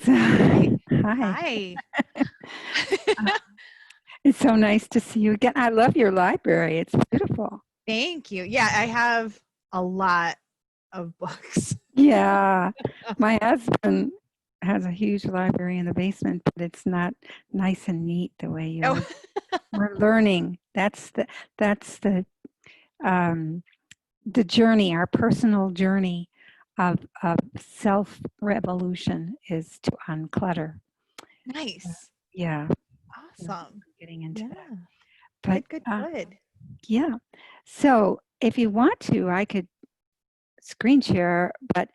So, hi. Hi. It's so nice to see you again. I love your library. It's beautiful. Thank you. Yeah, I have a lot of books. Yeah. My husband has a huge library in the basement, but it's not nice and neat the way Oh, yours. We're learning. That's the journey, our personal journey of self-revolution is to unclutter. nice. Yeah. Yeah, Awesome. getting into Yeah. that. But Good, good, good. yeah. So if you want to, I could screen share, but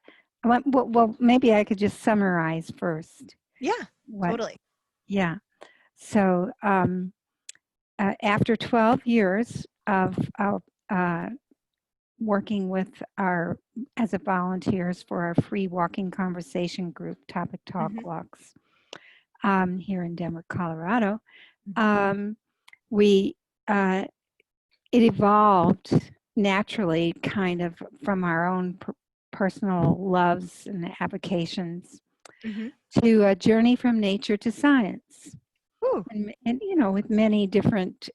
well, maybe I could just summarize first. Yeah, What? totally. Yeah. So after 12 years of working with our as a volunteers for our free walking conversation group, Topic Talk Mhm, Walks, here in Denver, Colorado, mhm, we it evolved naturally, kind of from our own personal loves and avocations mhm. to a journey from nature to science, Ooh. and with many different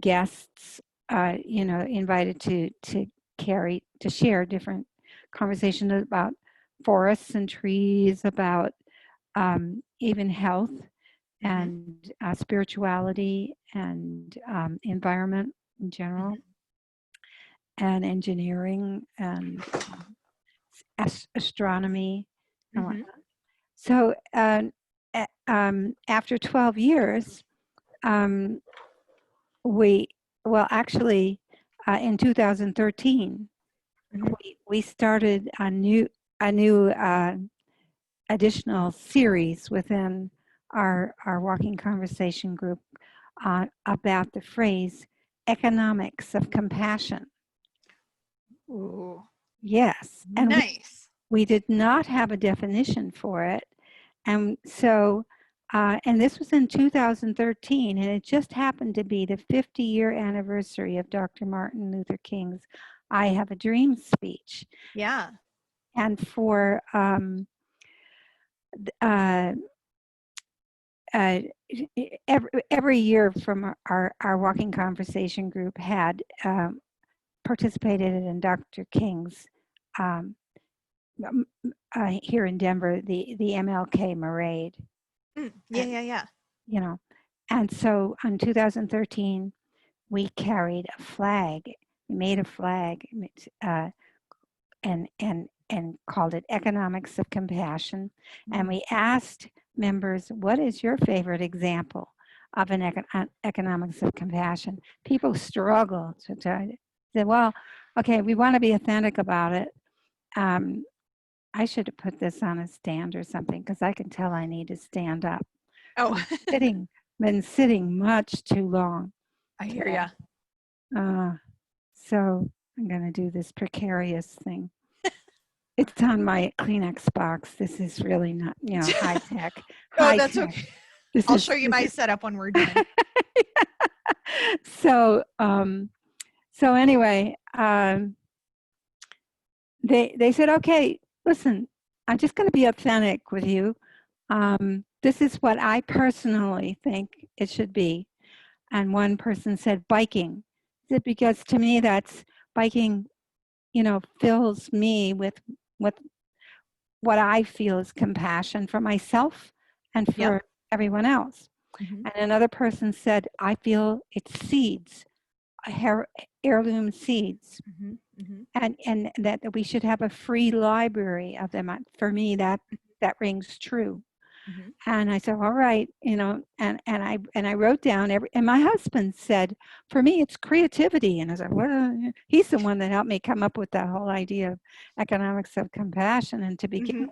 guests, invited to share different conversations about forests and trees, about even health Mhm, and spirituality and environment in general, mhm, and engineering and astronomy and mhm, whatnot. So after 12 years, um, we, well, actually, in 2013, mhm, we started a new additional series within our walking conversation group about the phrase economics of compassion. Ooh. Yes, and Nice. we did not have a definition for it, and so and this was in 2013, and it just happened to be the 50-year anniversary of Dr. Martin Luther King's "I Have a Dream" speech, Yeah. and for uh, uh, every year from our walking conversation group had participated in Dr. King's um, here in Denver, the MLK Parade, Yeah, and yeah, yeah. you know, and so in 2013 we carried a flag. We made a flag, and called it Economics of Compassion, and Mm. we asked members, "What is your favorite example of an economics of compassion?" People struggle to say, "Well, okay, we want to be authentic about it." Um, I should have put this on a stand or something because I can tell I need to stand up. Oh, I'm sitting, been sitting much too long I hear today. ya. Uh, so I'm going to do this precarious thing. It's on my Kleenex box. This is really not, high tech. Oh, High that's tech. okay. This I'll is show you this my is. setup when we're done. so so anyway, they said, okay, listen, I'm just going to be authentic with you. This is what I personally think it should be. And one person said biking. Because to me that's biking, fills me with what I feel is compassion for myself and Yep. for everyone else. Mhm, And another person said, I feel it's seeds, heirloom seeds, mhm, mhm, and that we should have a free library of them. For me, that rings true. mhm. And I said, all right, and I wrote down and my husband said, for me, it's creativity. And I said, well, he's the one that helped me come up with that whole idea of economics of compassion and to begin Mhm. with.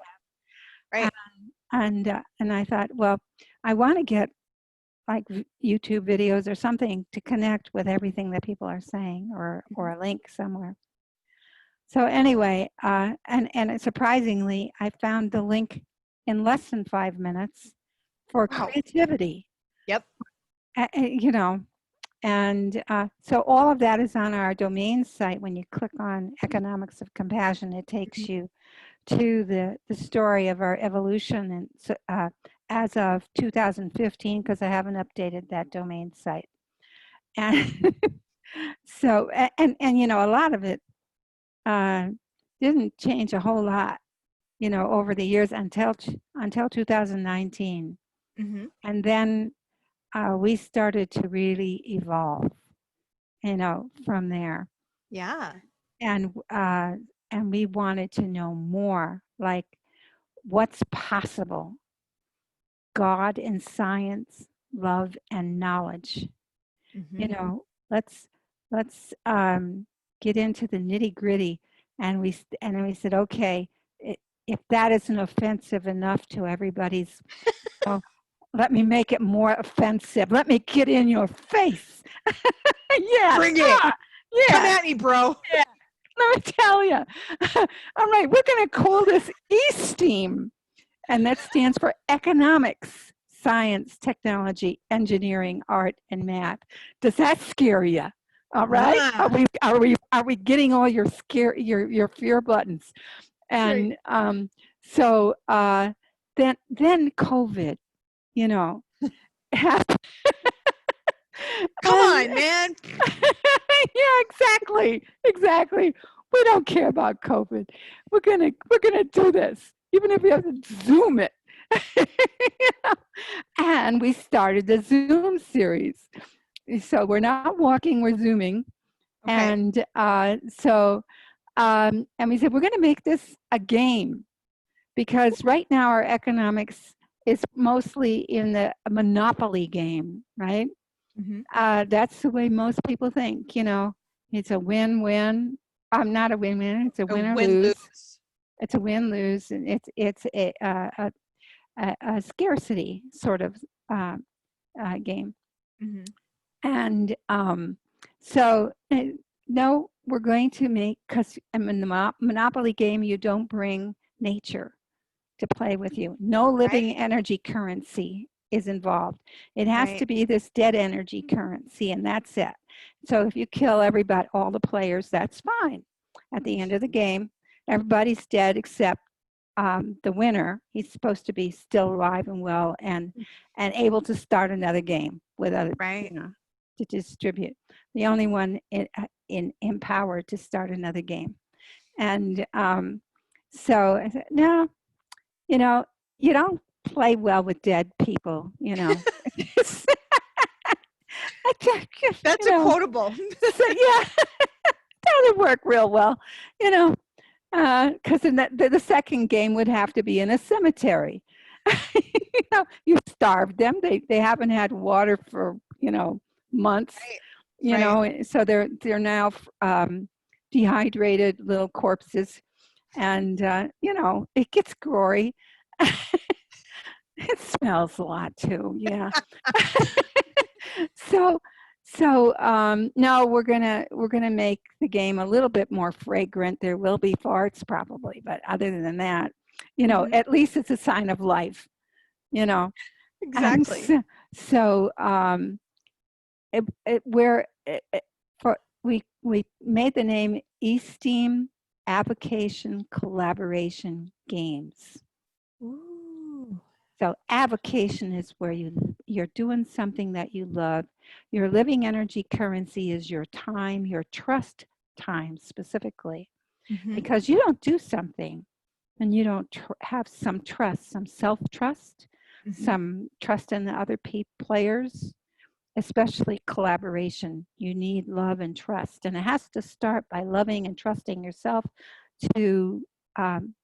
Right. And I thought, well, I want to get like YouTube videos or something to connect with everything that people are saying, or Mhm. a link somewhere. So anyway, and surprisingly, I found the link in less than 5 minutes for Wow. creativity. Yep. You know, and so all of that is on our domain site. When you click on Economics of Compassion, it takes Mhm. you to the story of our evolution, and so, as of 2015, because I haven't updated that domain site. And so, and you know, a lot of it didn't change a whole lot, you know, over the years until 2019. Mm-hmm. And then we started to really evolve, you know, from there. Yeah. And we wanted to know more, like what's possible. God and science, love and knowledge. Mm-hmm. You know, let's get into the nitty gritty. And we said, okay, if that isn't offensive enough to everybody's, oh, let me make it more offensive. Let me get in your face. Yeah, Bring it. yeah. Come at me, bro. Yeah. Let me tell you. All right, we're going to call this E-STEAM, and that stands for economics, science, technology, engineering, art, and math. Does that scare you? All right. Are we getting all your your fear buttons? And so then COVID, you know, happened. Come on, man. Yeah, exactly. We don't care about COVID. We're gonna do this, even if we have to Zoom it. You know? And we started the Zoom series. So we're not walking, we're Zooming. Okay. And and we said, we're gonna make this a game, because right now our economics is mostly in the monopoly game, right? Mm-hmm. That's the way most people think, you know. It's a win-win. I'm not a win-win. It's a win or lose. It's a win-lose, and it's a scarcity sort of game. Mm-hmm. And so no, we're going to make, because in the monopoly game, you don't bring nature to play with you. No living energy currency is involved. It has to be this dead energy currency, and that's it. So if you kill everybody, all the players, that's fine. At the end of the game, everybody's dead except the winner. He's supposed to be still alive and well, and able to start another game with other, you know, to distribute. The only one empowered to start another game. And so I said, no, you know, you don't play well with dead people, you know. That's a quotable. So, yeah, that would work real well, you know, because the second game would have to be in a cemetery. You know, you starved them. They haven't had water for, you know, months. You know, so they're now dehydrated little corpses, and you know, it gets gory. It smells a lot too. Yeah. So no, we're gonna make the game a little bit more fragrant. There will be farts probably, but other than that, you know, at least it's a sign of life. You know. Exactly. So we made the name E-STEAM Avocation Collaboration Games. Ooh. So avocation is where you're doing something that you love. Your living energy currency is your time, your trust time specifically, because you don't do something and you don't have some trust, some self-trust, some trust in the other players, especially collaboration. You need love and trust, and it has to start by loving and trusting yourself to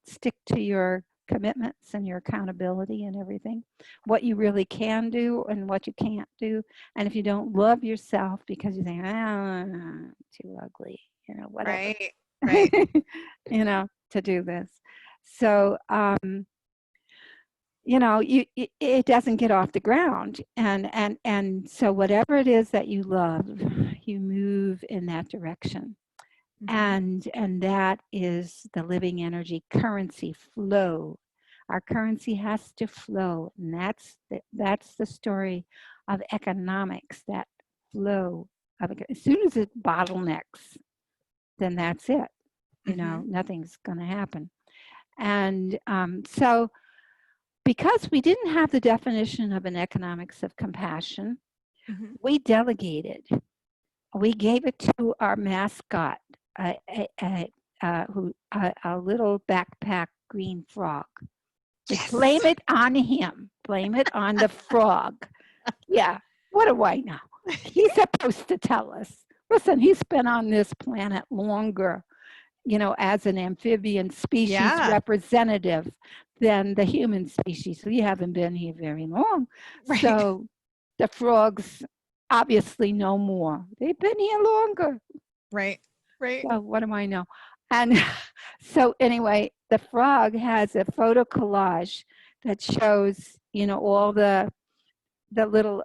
stick to your commitments and your accountability and everything, what you really can do and what you can't do. And if you don't love yourself because you think, too ugly, you know, whatever, you know, to do this. So, you know, it doesn't get off the ground. And so whatever it is that you love, you move in that direction. And that is the living energy currency flow. Our currency has to flow, and that's the story of economics. That flow of it. As soon as it bottlenecks, then that's it. You know, nothing's going to happen. And so because we didn't have the definition of an economics of compassion, Mhm. we delegated. We gave it to our mascot, a little backpack green frog. Yes. Blame it on him. Blame it on the frog. Yeah, what do I know? He's supposed to tell us. Listen, he's been on this planet longer, as an amphibian species Yeah. representative than the human species. We haven't been here very long. Right. So the frogs obviously know more. They've been here longer. Right. Right. So what do I know? And so anyway, the frog has a photo collage that shows, all the little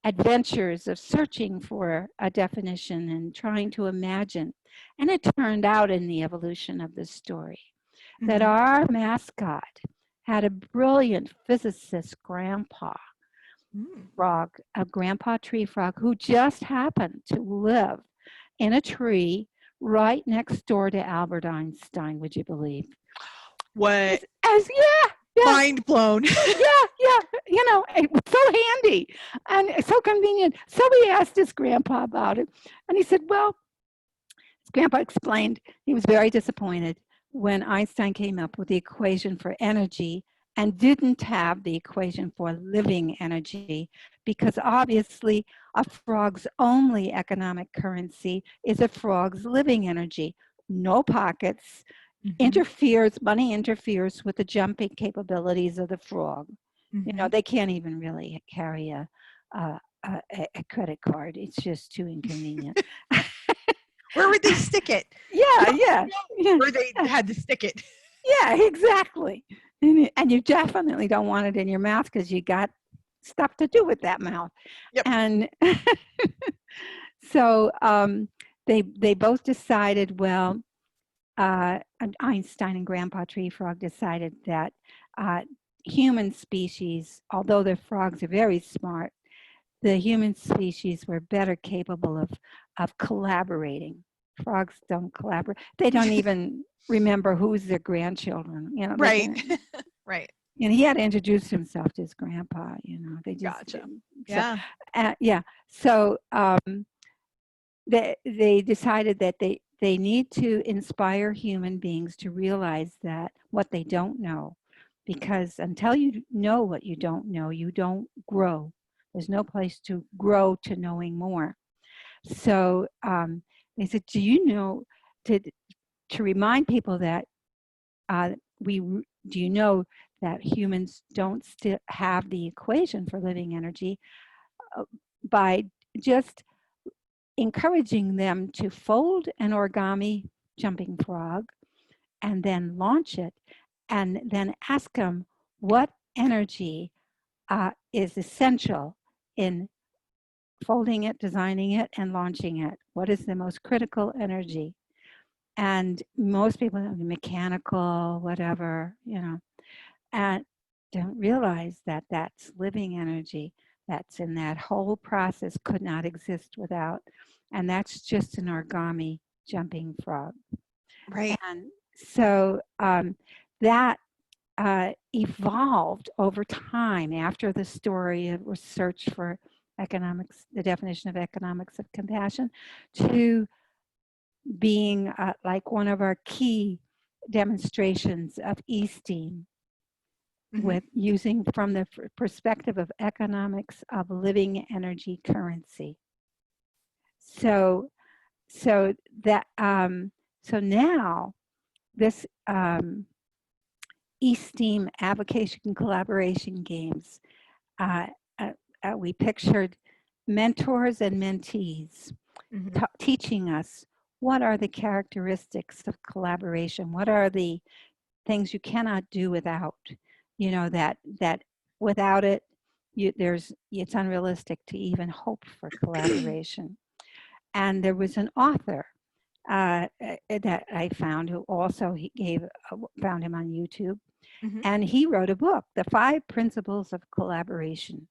adventures of searching for a definition and trying to imagine. And it turned out in the evolution of the story that Mhm. our mascot had a brilliant physicist grandpa Mm. frog, a grandpa tree frog, who just happened to live in a tree right next door to Albert Einstein, would you believe? What? Yeah. Mind blown. Yeah, it was so handy and so convenient. So we asked his grandpa about it, and he said, well, his grandpa explained he was very disappointed when Einstein came up with the equation for energy and didn't have the equation for living energy, because obviously a frog's only economic currency is a frog's living energy. No pockets, Mhm. money interferes with the jumping capabilities of the frog. Mhm. They can't even really carry a credit card. It's just too inconvenient. Where would they stick it? Yeah. Where they had to stick it. Yeah, exactly. And you definitely don't want it in your mouth because you got stuff to do with that mouth. Yep. And so they both decided, well, Einstein and Grandpa Tree Frog decided that human species, although the frogs are very smart, the human species were better capable of collaborating. Frogs don't collaborate. They don't even remember who's their grandchildren. They Right. can. Right. And he had to introduce himself to his grandpa. They just Gotcha. didn't. Yeah. Yeah. So they decided that they need to inspire human beings to realize that what they don't know, because until you know what you don't grow. There's no place to grow to knowing more. So they said, do you know, to remind people that do you know that humans don't still have the equation for living energy, by just encouraging them to fold an origami jumping frog and then launch it, and then ask them what energy is essential in folding it, designing it, and launching it. What is the most critical energy? And most people, mechanical, whatever, and don't realize that that's living energy. That's in that whole process, could not exist without. And that's just an origami jumping frog. Right. And so that evolved over time after the story of research for economics, the definition of economics of compassion, to being like one of our key demonstrations of E-STEAM, Mhm. with using from the perspective of economics of living energy currency. So that so now this E-STEAM Avocation Collaboration Games, uh, we pictured mentors and mentees Mhm. teaching us what are the characteristics of collaboration, what are the things you cannot do without, that without it, it's unrealistic to even hope for collaboration. And there was an author that I found, who also found him on YouTube, Mhm. and he wrote a book, The 5 Principles of Collaboration.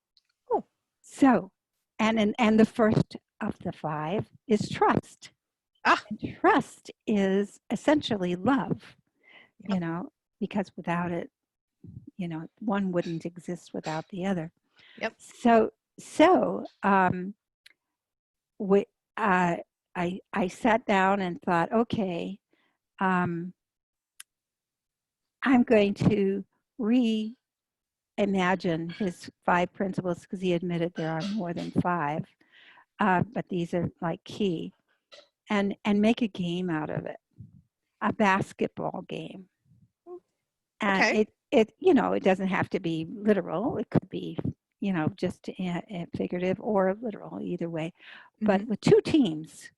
Oh. So, and the first of the 5 is trust. Ah, And trust is essentially love, yep. because without it, one wouldn't exist without the other. Yep. So we, uh, I sat down and thought, okay, um, I'm going to reimagine his 5 principles, because he admitted there are more than 5, but these are like key, and make a game out of it, a basketball game. And Okay. it doesn't have to be literal. It could be, just figurative or literal, either way. But Mm-hmm. with 2 teams,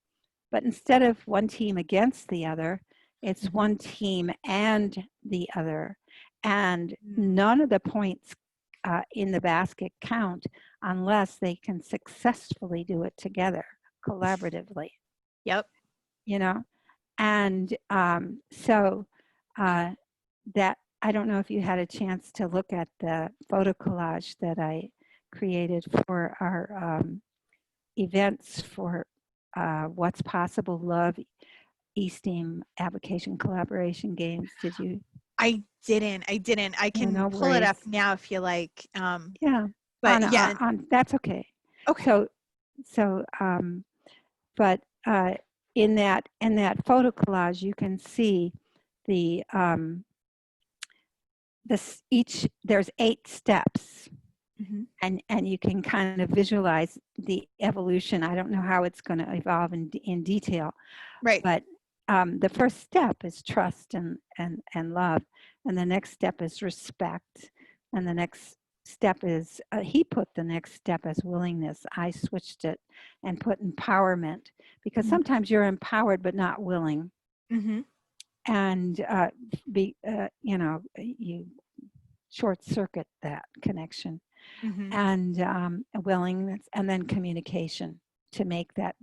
but instead of one team against the other, it's Mm-hmm. one team and the other. And Mm. none of the points in the basket count unless they can successfully do it together, collaboratively, Yep. you know? And so that, I don't know if you had a chance to look at the photo collage that I created for our events for What's Possible Love E-STEAM Avocation Collaboration Games. Did you? I didn't. I No, can no pull it up worries. now if you like. Yeah, But yeah. on that's okay. Okay. So but in that photo collage, you can see the there's 8 steps, Mm-hmm. and you can kind of visualize the evolution. I don't know how it's going to evolve in detail, Right. but the first step is trust and love, and the next step is respect, and the next step is he put the next step as willingness. I switched it and put empowerment, because Mm-hmm. sometimes you're empowered but not willing, Mm-hmm. and you short circuit that connection, Mm-hmm. and willingness, and then communication to make that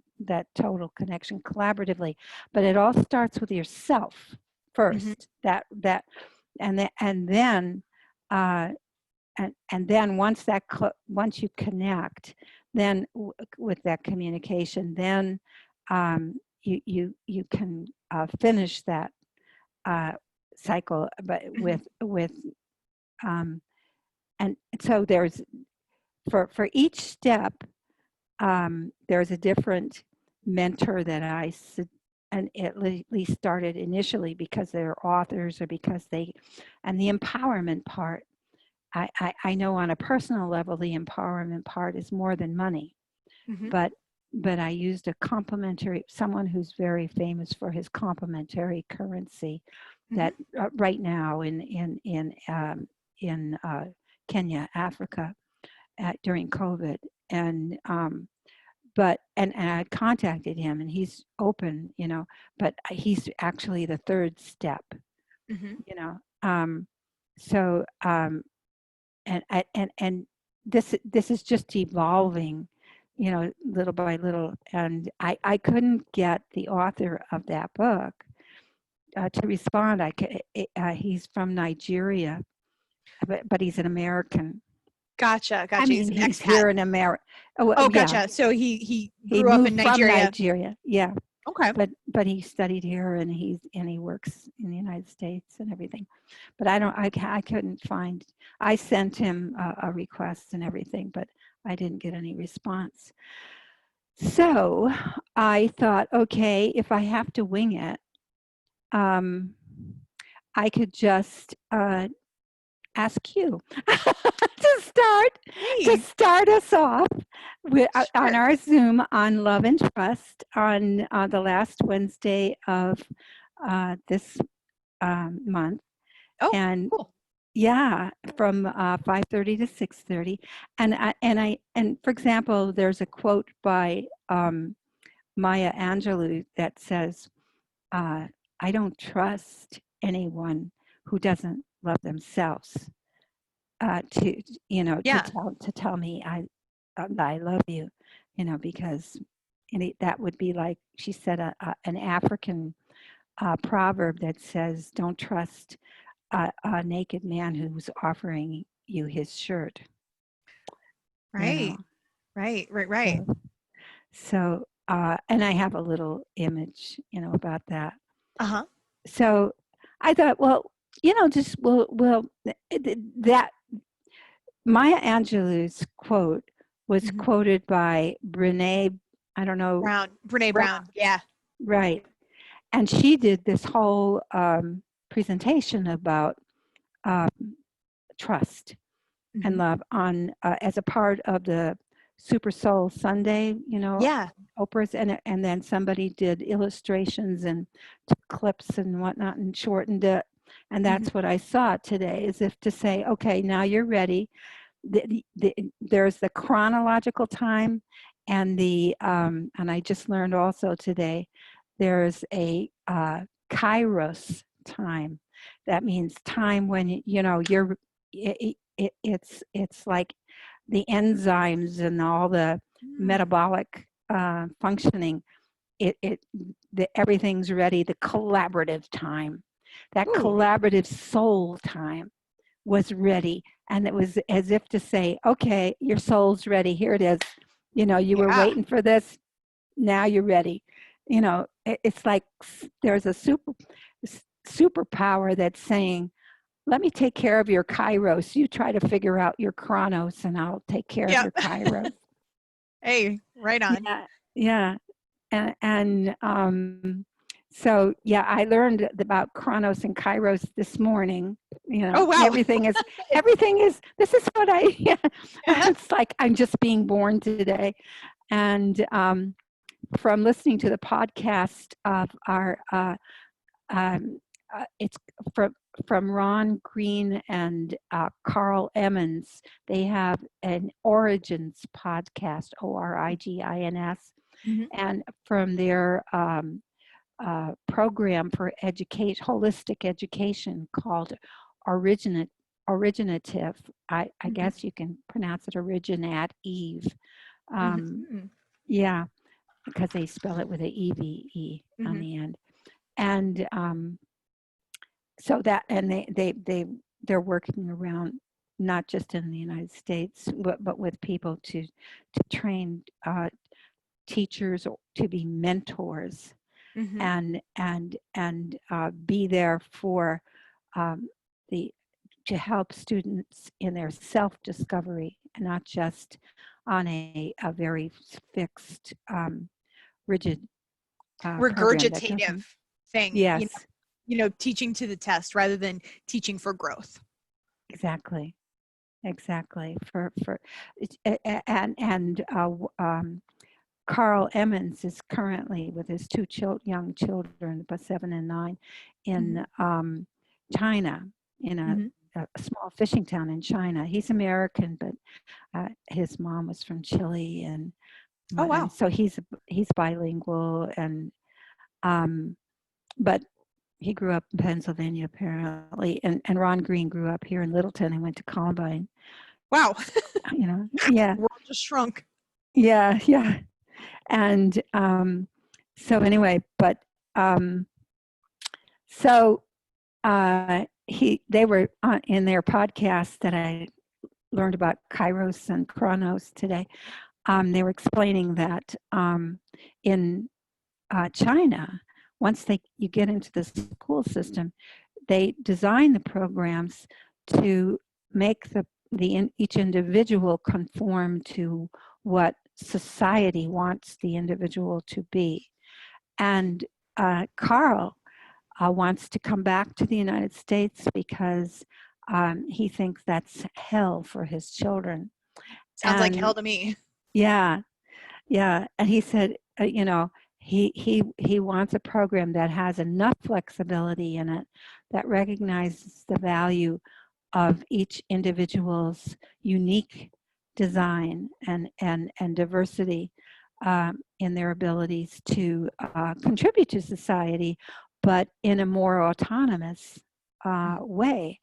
total connection collaboratively. But it all starts with yourself Mm-hmm. first. That and then and then once you connect, then with that communication, then you can finish that cycle, but Mm-hmm. with um, and so there's for each step, there's a different mentor that and at least started initially because they're authors, or because and the empowerment part, I know on a personal level, the empowerment part is more than money, Mm-hmm. but I used someone who's very famous for his complementary currency, Mm-hmm. that right now in Kenya, Africa, during COVID, and I contacted him, and he's open, but he's actually the 3rd step, Mm-hmm. you know. So and this is just evolving, little by little, and I couldn't get the author of that book to respond. He's from Nigeria, but he's an American. Gotcha. I Gotcha. He's mean, an he's expat. here in America. Oh, Oh, yeah, gotcha. So he he grew up in moved from Nigeria. Nigeria. Yeah, Okay. but he studied here, and he works in the United States and everything. But I couldn't find. I sent him a request and everything, but I didn't get any response. So I thought, okay, if I have to wing it, I could just ask you to Hey, start us off on sure. our Zoom on Love and Trust on the last Wednesday of this month, Oh, and cool. yeah, from 5:30 to 6:30, and for example, there's a quote by Maya Angelou that says, uh, "I don't trust anyone who doesn't love themselves to Yeah. to tell me I love you, because that would be like," she said, an African proverb that says, "Don't trust a naked man who's offering you his shirt." You know, Right. Right. Right. Right. so so and I have a little image, about that. Uh-huh. So I thought, well, just that Maya Angelou's quote was Mhm. quoted by Brene, I don't know, Brene Brown. Yeah. right. And she did this whole presentation about um, trust and Mhm. love on as a part of the Super Soul Sunday, Yeah. Oprah's, and then somebody did illustrations and took clips and whatnot and shortened it. And Mhm. that's what I saw today, as if to say, okay, now you're ready. There's the chronological time, and and I just learned also today, there's a kairos time. That means time when you're it's like the enzymes and all the Mm. metabolic functioning. Everything's ready. The collaborative time, that Ooh. collaborative soul time was ready. And it was as if to say, okay, your soul's ready. Here it is. You were Yeah. waiting for this. Now you're ready. It's like there's a superpower that's saying, let me take care of your kairos. You try to figure out your chronos and I'll take care of Yeah. your kairos. Hey, right on. Yeah. Yeah. And so yeah, I learned about chronos and kairos this morning. Oh, wow. Everything is this is what I yeah, it's like I'm just being born today. And from listening to the podcast of our it's from Ron Green and Carl Emmons. They have an Origins podcast, Origins, Mhm. and from their program for holistic education called Originative. I Mhm. guess you can pronounce it Originat Eve. Um, Mhm. yeah, because they spell it with a EVE on Mhm. the end. And so that, and they're working around not just in the United States, but with people to train teachers to be mentors Mhm. and be there for um, the to help students in their self-discovery, and not just on a very fixed, rigid program that Regurgitative doesn't. thing, Yes, teaching to the test rather than teaching for growth. exactly, exactly. And Carl Emmons is currently with his two young children, about 7 and 9, Mhm. in China, in Mhm. a small fishing town in China. He's American, but his mom was from Chile, Oh, and wow. so he's bilingual, um, but he grew up in Pennsylvania apparently, and Ron Green grew up here in Littleton and went to Columbine. Wow. Yeah, World just shrunk. yeah, yeah. And so anyway, but um, so they were in their podcast that I learned about Kairos and Chronos today. They were explaining that in China, once you get into the school system, they design the programs to make each individual conform to what society wants the individual to be. And Carl wants to come back to the United States because he thinks that's hell for his children. Sounds like hell And to me. yeah, yeah. And he said, he wants a program that has enough flexibility in it that recognizes the value of each individual's unique design and diversity in their abilities to contribute to society, but in a more autonomous way.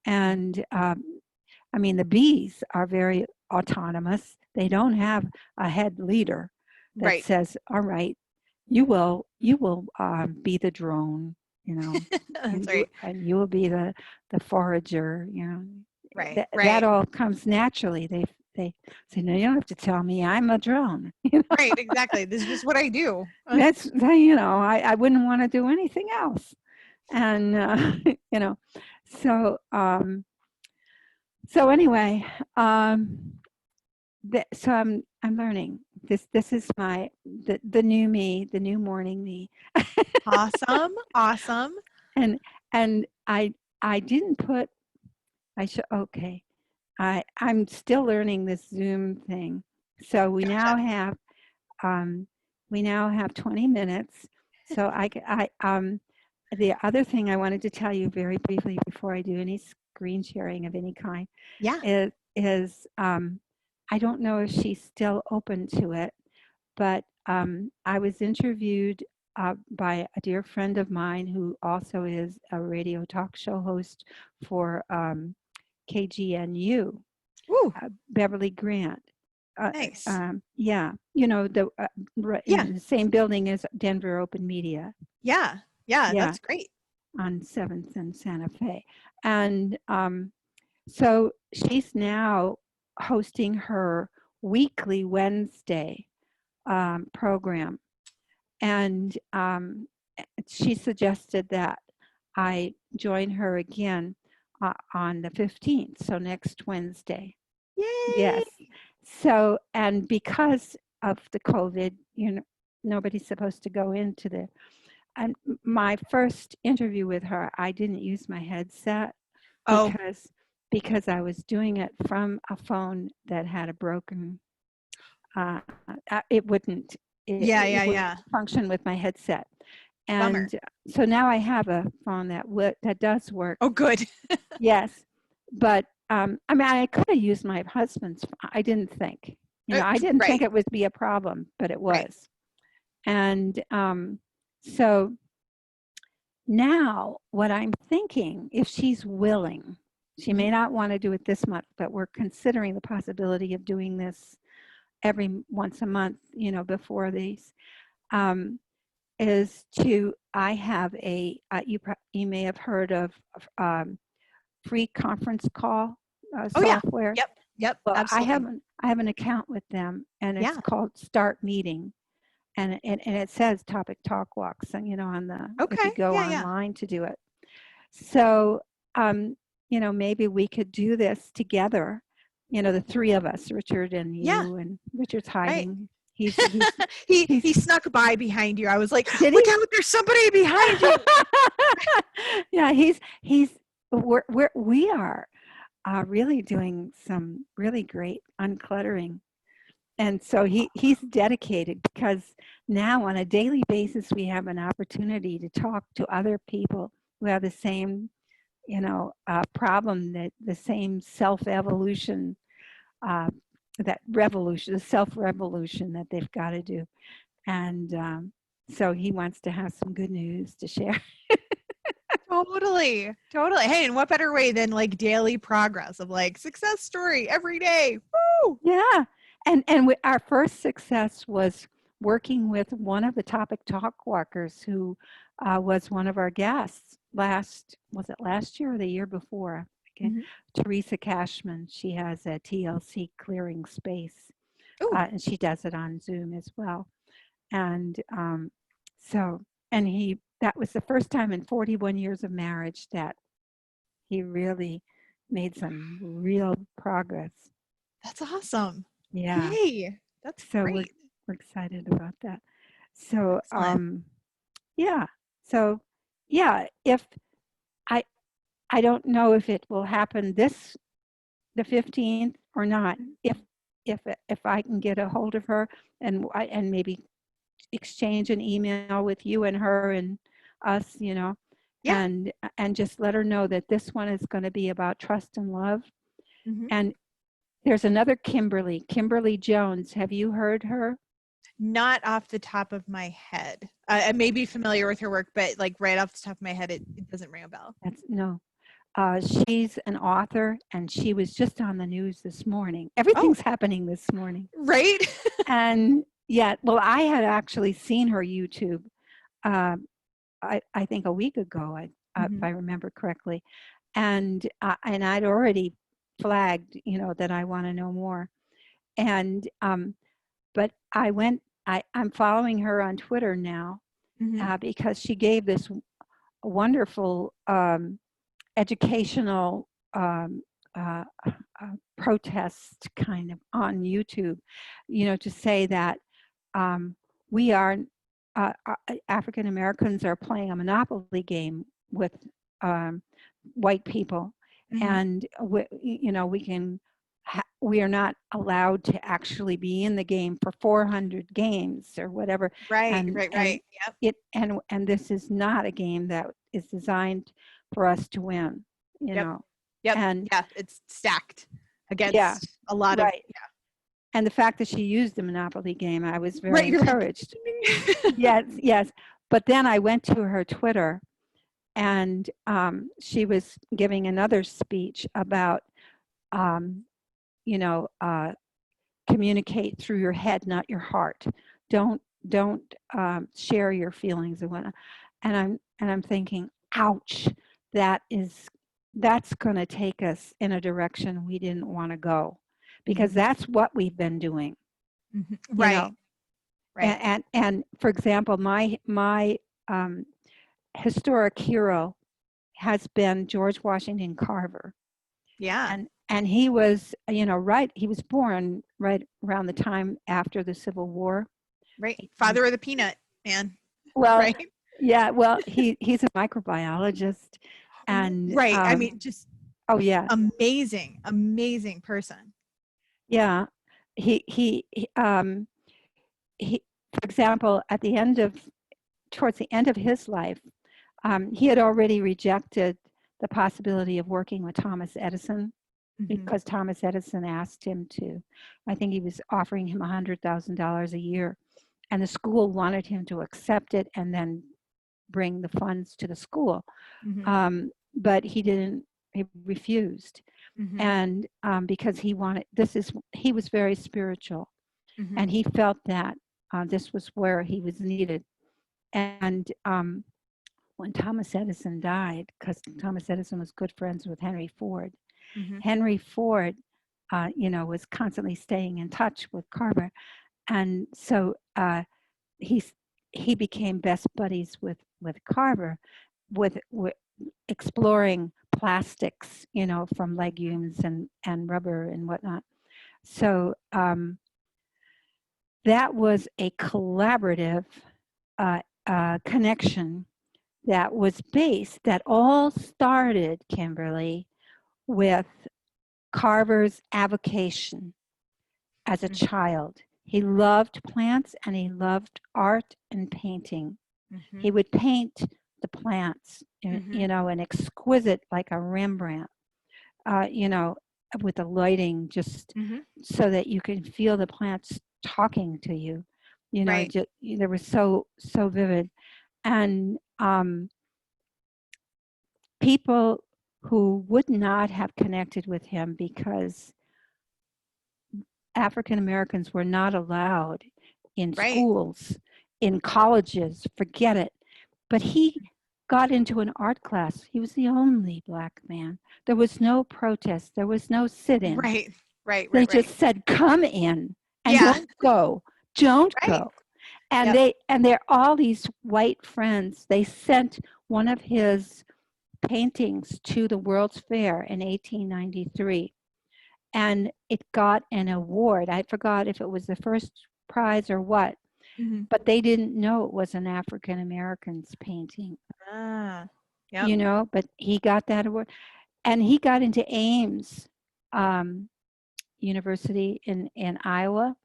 And I mean, the bees are very autonomous. They don't have a head leader that Right. says, "All right, you will be the drone, That's and you right. and you will be the forager." Right. That Right. all comes naturally. they say, no, you don't have to tell me, I'm a drone. You know? Right, exactly. This is just what I do. That's, you know, I wouldn't want to do anything else. And, you know, so, so anyway, so I'm learning. This is the new me, the new morning me. Awesome. Awesome. And I didn't put, okay. I'm still learning this Zoom thing. So Gotcha. we now have 20 minutes. So the other thing I wanted to tell you very briefly before I do any screen sharing of any kind Yeah. is I don't know if she's still open to it, but I was interviewed by a dear friend of mine who also is a radio talk show host for KGNU, Woo. Beverly Grant. Nice. Yeah, you know, Yeah. in the same building as Denver Open Media. Yeah. Yeah. Yeah, That's great. on 7th and Santa Fe. And so she's now hosting her weekly Wednesday program. And she suggested that I join her again on the 15th, so next Wednesday. Yay. Yes. So, and because of the COVID, you know, nobody's supposed to go into and my first interview with her, I didn't use my headset Oh. because I was doing it from a phone that had a broken, it wouldn't, Yeah. it Yeah. wouldn't Yeah. function with my headset. Bummer. And so now I have a phone that does work. Oh, good. Yes. But I mean, I could have used my husband's. I didn't think, you know, I didn't think Right. it would be a problem, but it Right. was. And so now what I'm thinking, if she's willing, she may not want to do it this month, but we're considering the possibility of doing this every once a month, you know, before these, is I have you may have heard of free conference call Oh, yeah. software. Yep. Yep. Well, Absolutely. I have an account with them, and it's Yeah. called Start Meeting, and it says Topic Talk Walks, and you know, if you Okay. go Yeah. Yeah. online to do it. So, you know, maybe we could do this together. You know, the three of us, Richard and Yeah. you, and Richard's Right. hiding. He snuck by behind you. I was like, Did look he? out, there's somebody behind you. Yeah, we are really doing some really great uncluttering. And so he's dedicated because now on a daily basis, we have an opportunity to talk to other people who have the same, you know, problem, that the same self-evolution, the self-revolution that they've got to do. And so he wants to have some good news to share. Totally. Totally. Hey, and what better way than like daily progress of like success story every day? Woo! Yeah. And our first success was working with one of the Topic Talk Walkers who was one of our guests was it last year or the year before? Okay. Teresa Cashman. She has a TLC clearing space, and she does it on Zoom as well. And that was the first time in 41 years of marriage that he really made some real progress. That's awesome. Yeah. Yay. That's So great. we're excited about that. So Excellent. yeah. So yeah, if I don't know if it will happen the 15th or not. If I can get a hold of her and maybe exchange an email with you and her and us, you know, Yeah. and just let her know that this one is going to be about trust and love. And there's another Kimberly Jones. Have you heard her? Not off the top of my head. I may be familiar with her work, but like right off the top of my head, it doesn't ring a bell. No. She's an author, and she was just on the news this morning. Everything's happening this morning. Right? And yeah, well, I had actually seen her YouTube, I think a week ago, if I remember correctly. And I'd already flagged, you know, that I want to know more. and but I'm following her on Twitter now because she gave this wonderful educational protest kind of on YouTube, to say that we are African Americans are playing a monopoly game with white people, and we are not allowed to actually be in the game for 400 games or whatever. Right. Yep. And this is not a game that is designed for us to win. Yep. And yeah, it's stacked against a lot of And the fact that she used the Monopoly game, I was very Right, encouraged. Yes. But then I went to her Twitter, and she was giving another speech about, communicate through your head, not your heart. Don't share your feelings and whatnot. And I'm thinking, ouch, that's going to take us in a direction we didn't want to go, because that's what we've been doing. Right. Right. And for example, my historic hero has been George Washington Carver. Yeah. And he was, he was born right around the time after the Civil War. Right. Father of the peanut, man. Well, right? Yeah, well, he's a microbiologist, and right. I mean, just yeah, amazing person. Yeah, he for example, towards the end of his life, he had already rejected the possibility of working with Thomas Edison, because Thomas Edison asked him to. I think he was offering him $100,000 a year, and the school wanted him to accept it and then bring the funds to the school. But he didn't. He refused, and because he was very spiritual, and he felt that this was where he was needed. And when Thomas Edison died, because Thomas Edison was good friends with Henry Ford, Henry Ford, was constantly staying in touch with Carver, and so he became best buddies with Carver, with exploring plastics, from legumes and rubber and whatnot. So that was a collaborative connection that all started, Kimberly, with Carver's avocation as a child. He loved plants and he loved art and painting. He would paint the plants, and exquisite, like a Rembrandt, with the lighting, just so that you can feel the plants talking to you. Right. They were so vivid. And people who would not have connected with him because African Americans were not allowed in schools, in colleges, forget it. But he got into an art class. He was the only Black man. There was no protest. There was no sit-in. Right. They just said, come in and don't go. Don't go. And they're all these white friends. They sent one of his paintings to the World's Fair in 1893. And it got an award. I forgot if it was the first prize or what, but they didn't know it was an African American's painting. But he got that award. And he got into Ames University in Iowa,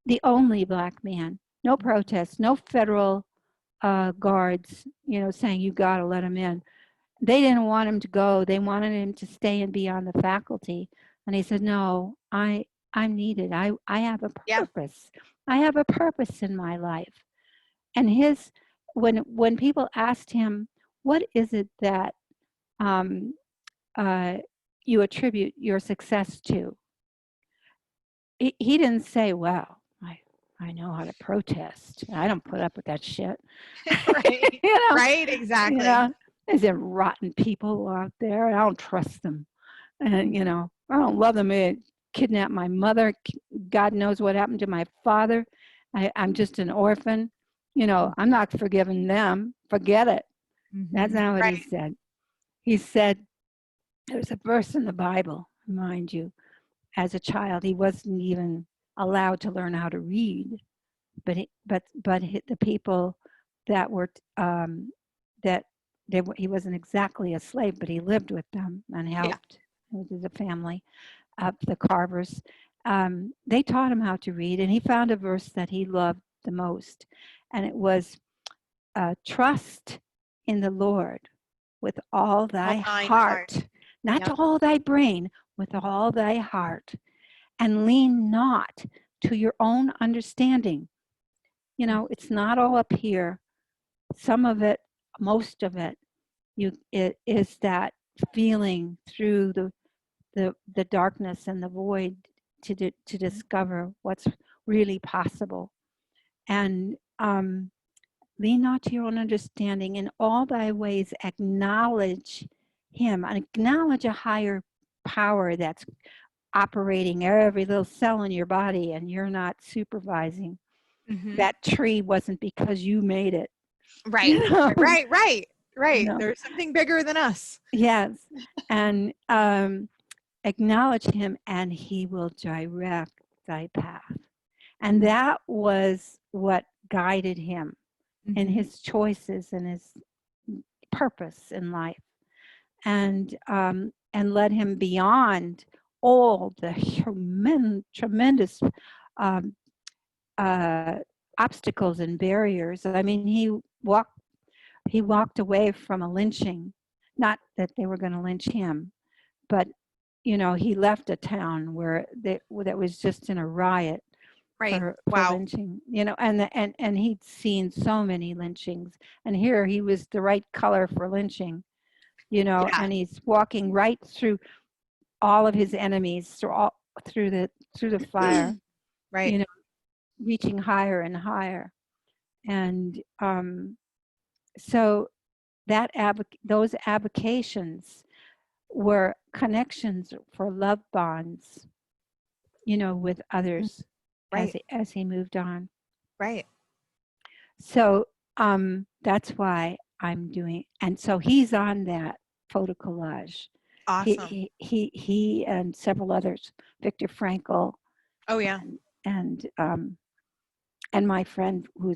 the only Black man. No protests, no federal guards, saying you got to let him in. They didn't want him to go. They wanted him to stay and be on the faculty. And he said, no, I'm needed. I have a purpose. I have a purpose in my life. And when people asked him, what is it that you attribute your success to? He didn't say, well, I know how to protest. I don't put up with that shit. Right. Right, exactly. There's them rotten people out there. I don't trust them. And, I don't love them. It kidnapped my mother. God knows what happened to my father. I'm just an orphan. You know, I'm not forgiving them. Forget it. That's not what he said. He said, there's a verse in the Bible, mind you, as a child, he wasn't even allowed to learn how to read. But the people that were, he wasn't exactly a slave, but he lived with them and helped with the family of the Carvers. They taught him how to read, and he found a verse that he loved the most. And it was, trust in the Lord with all thy heart, not all thy brain, with all thy heart, and lean not to your own understanding. You know, it's not all up here. Some of it, most of it, it is that feeling through the darkness and the void to discover what's really possible. And lean not to your own understanding. In all thy ways, acknowledge him, and acknowledge a higher power that's operating every little cell in your body, and you're not supervising. That tree wasn't because you made it. Right. You know? Right. You know? There's something bigger than us. Yes. And acknowledge him, and he will direct thy path. And that was what guided him in his choices and his purpose in life, and led him beyond all the tremendous obstacles and barriers. I mean, he walked away from a lynching, not that they were going to lynch him, but you know, he left a town where that was just in a riot for lynching, you know, and he'd seen so many lynchings, and here he was the right color for lynching, you know, and he's walking right through all of his enemies, through the fire, you know, reaching higher and higher. And so those avocations were connections for love bonds, you know, with others, as he moved on. So that's why I'm doing, and so he's on that photo collage. Awesome. He and several others, Viktor Frankl. Oh yeah. And my friend who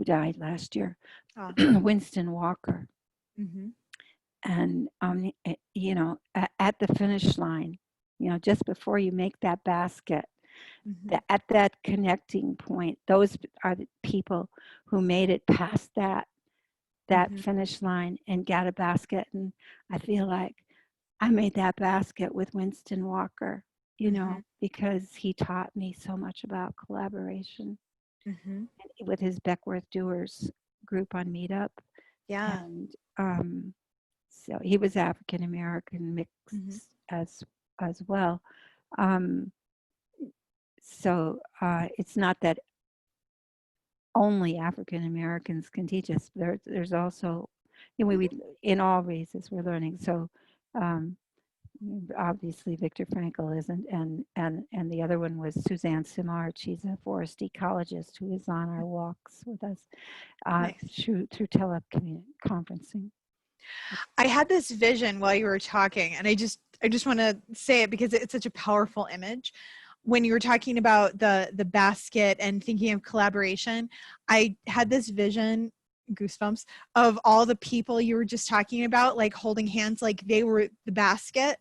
died last year, Winston Walker. And you know, at the finish line, you know, just before you make that basket, at that connecting point, those are the people who made it past that finish line and got a basket. And I feel like I made that basket with Winston Walker, you know, because he taught me so much about collaboration with his Beckworth Doers group on Meetup. And so he was African American mixed as well. So it's not that only African Americans can teach us. There's also, you know, we in all races we're learning. So obviously Viktor Frankl isn't, and the other one was Suzanne Simard. She's a forest ecologist who is on our walks with us through teleconferencing. I had this vision while you were talking, and I just want to say it because it's such a powerful image. When you were talking about the basket and thinking of collaboration, I had this vision, goosebumps, of all the people you were just talking about, like holding hands, like they were the basket,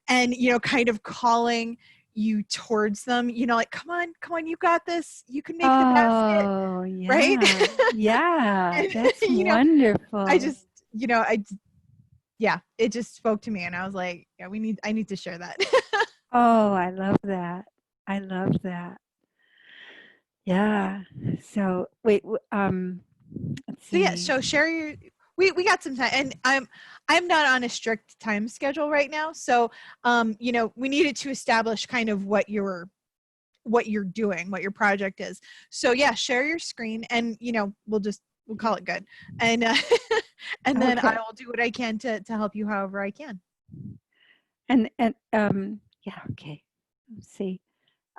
and, you know, kind of calling you towards them, you know, like, come on, you got this, you can make the basket. Oh, yeah. Right? Yeah, that's wonderful. I just, you know, it just spoke to me, and I was like, yeah, I need to share that. Oh, I love that. I love that. Yeah. So wait, let's see. So yeah, so share your. We got some time, and I'm not on a strict time schedule right now, so you know, we needed to establish kind of what you're doing, what your project is. So yeah, share your screen, and you know, we'll call it good, and and then I will do what I can to help you however I can. And yeah, okay. let's see.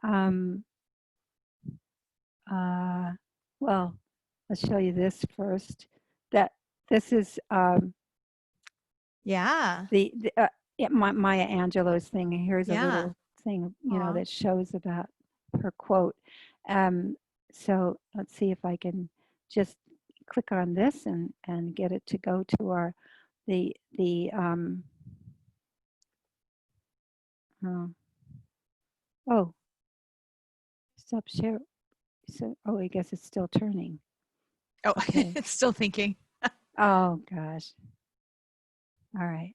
Um, well, let's show you this first. That this is Yeah. yeah, Maya Angelou's thing. And here's a Yeah. little thing, you know, Aw. that shows about her quote. So let's see if I can just click on this and get it to go to our the uh, oh, stop share. So oh, I guess it's still turning. Oh, Okay. it's still thinking. Oh gosh. All right.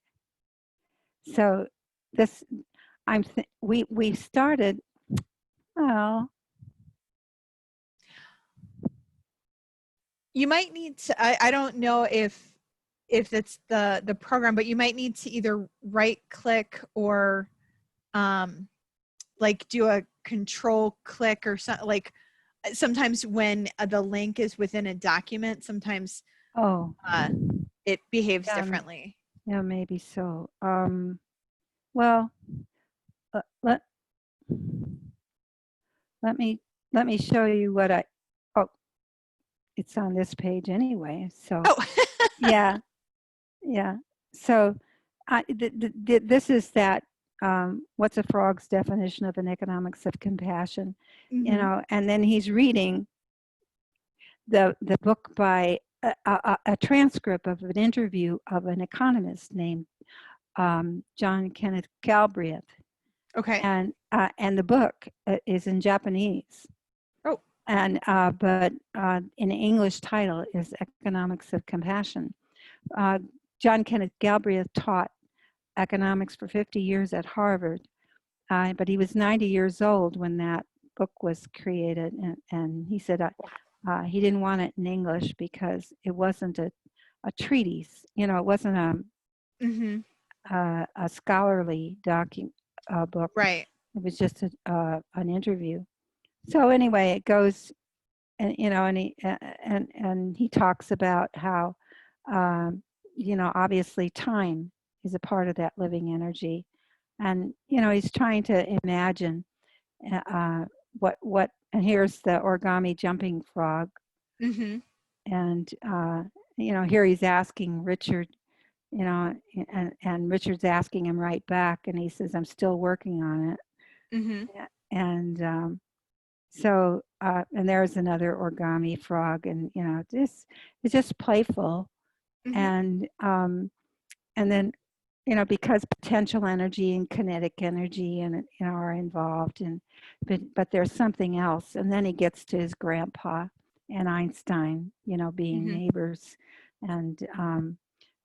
So this we started. Well, You might need to, I don't know if it's the program, but you might need to either right click or like do a control click or something. Like sometimes when the link is within a document, sometimes oh, it behaves yeah, differently. yeah, maybe so. Well, uh, let let me let me show you what I. Oh, it's on this page anyway. So Oh. yeah, yeah. So this is that. What's a frog's definition of an economics of compassion? You Mm-hmm. know, and then he's reading the book by a transcript of an interview of an economist named John Kenneth Galbraith, Okay. and the book is in Japanese, Oh. and but in English title is Economics of Compassion. Uh, John Kenneth Galbraith taught economics for 50 years at Harvard, but he was 90 years old when that book was created, and he said he didn't want it in English because it wasn't a treatise. You know, it wasn't Mm-hmm. a scholarly book. Right. It was just an interview. So anyway, it goes, and you know, and he talks about how, um, you know, obviously time is a part of that living energy, and you know, he's trying to imagine uh, what. And here's the origami jumping frog, Mm-hmm. and you know, here he's asking Richard, you know, and Richard's asking him right back, and he says, "I'm still working on it." Mm-hmm. And so and there's another origami frog, and you know, this is just playful, Mm-hmm. and then you know, because potential energy and kinetic energy and you know are involved, and but there's something else, and then he gets to his grandpa and Einstein, you know, being Mm-hmm. neighbors, and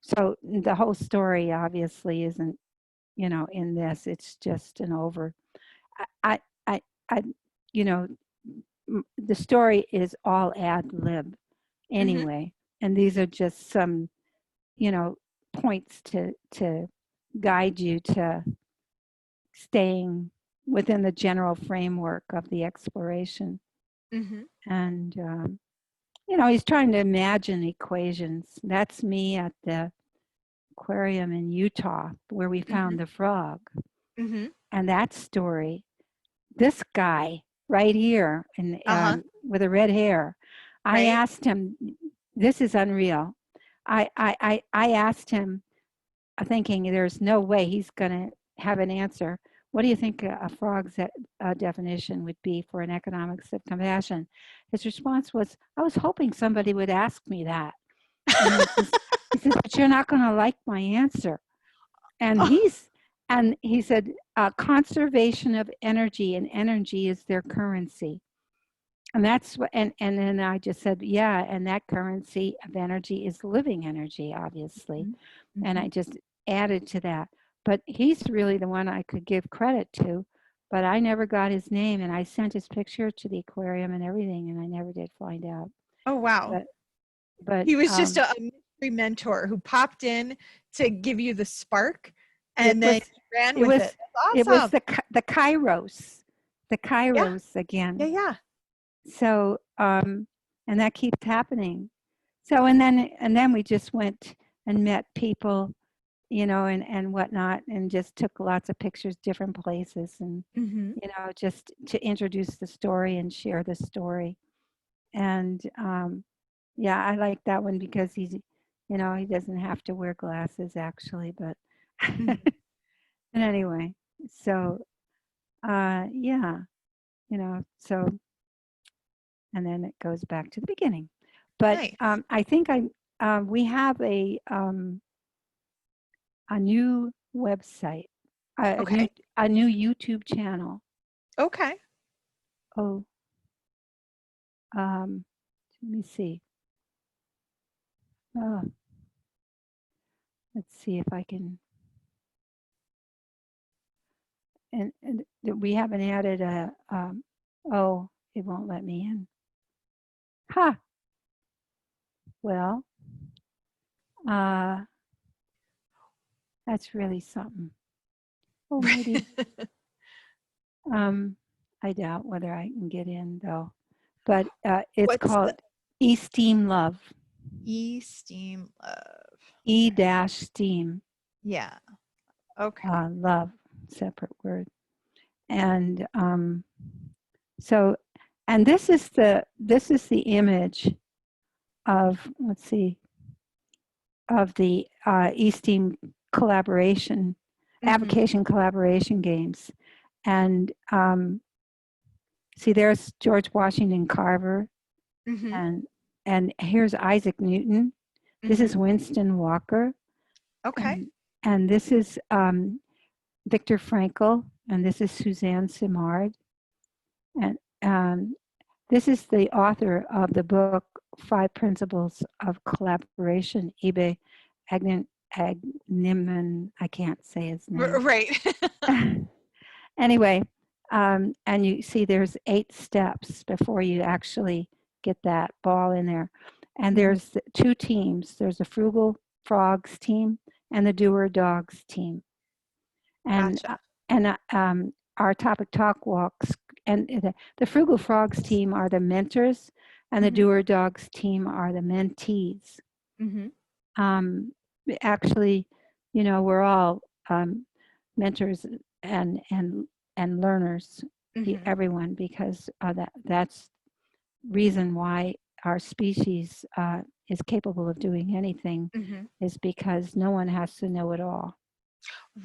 so the whole story obviously isn't, you know, in this. It's just an over. I, I, I you know, the story is all ad lib Mm-hmm. anyway, and these are just some, you know, points to guide you to staying within the general framework of the exploration. Mm-hmm. And you know, he's trying to imagine equations. That's me at the aquarium in Utah where we Mm-hmm. found the frog. Mm-hmm. And that story, this guy right here and Uh-huh. with the red hair, I Right. asked him, this is unreal. I asked him, thinking there's no way he's going to have an answer. What do you think a frog's definition would be for an economics of compassion? His response was, I was hoping somebody would ask me that. And he says, but you're not going to like my answer. And Oh. he said, conservation of energy, and energy is their currency. And that's what, and then I just said, yeah, and that currency of energy is living energy, obviously. And Mm-hmm. I just added to that. But he's really the one I could give credit to, but I never got his name, and I sent his picture to the aquarium and everything, and I never did find out. Oh, wow. But He was just a mystery mentor who popped in to give you the spark it and then was, ran it with was, it. That's it was awesome. the Kairos, the Yeah. Kairos Yeah. again. Yeah. So, and that keeps happening. So, and then we just went and met people you know, and whatnot, and just took lots of pictures, different places, and, Mm-hmm. you know, just to introduce the story and share the story. And yeah, I like that one because he's, you know, he doesn't have to wear glasses actually, but Mm-hmm. and anyway, so yeah, you know, so and then it goes back to the beginning. But Nice. I think we have a new website, a new Okay. a new YouTube channel. Okay. Oh, let me see. Oh, let's see if I can. And we haven't added a. Oh, it won't let me in. Ha. Well, uh, that's really something. Oh, maybe. Um, I doubt whether I can get in though. But it's What's the called E-STEAM Love. E-STEAM Love? Okay. E-STEAM Yeah. Okay. Love, separate word. And so, and this is the image of, let's see, of the E-STEAM collaboration, Mm-hmm. Avocation Collaboration Games. And see, there's George Washington Carver, Mm-hmm. and here's Isaac Newton. This Mm-hmm. is Winston Walker, Okay. and this is Viktor Frankl, and this is Suzanne Simard, and this is the author of the book Five Principles of Collaboration. Agneman, I can't say his name. Right. Anyway, and you see there's 8 steps before you actually get that ball in there. And Mm-hmm. there's 2 teams. There's a Frugal Frogs team and the Doer Dogs team. And Gotcha. our topic talk walks, and the Frugal Frogs team are the mentors, and the Mm-hmm. Doer Dogs team are the mentees. Mm-hmm. Um, Actually, you know, we're all mentors and and and learners, Mm-hmm. everyone, because that's reason why our species is capable of doing anything, Mm-hmm. is because no one has to know it all.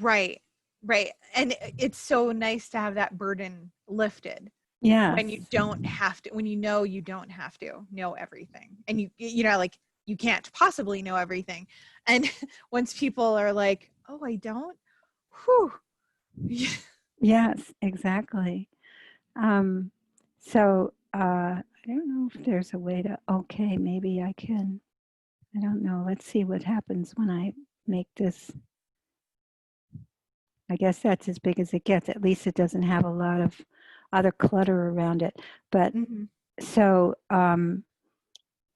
Right. Right. And it's so nice to have that burden lifted Yes. when you don't have to, when you don't have to know everything. And you know, like you can't possibly know everything. And once people are like, oh, I don't, whew. Yes, exactly. Um, so I don't know if there's a way to, okay, maybe I can, I don't know. Let's see what happens when I make this. I guess that's as big as it gets. At least it doesn't have a lot of other clutter around it. But Mm-hmm. so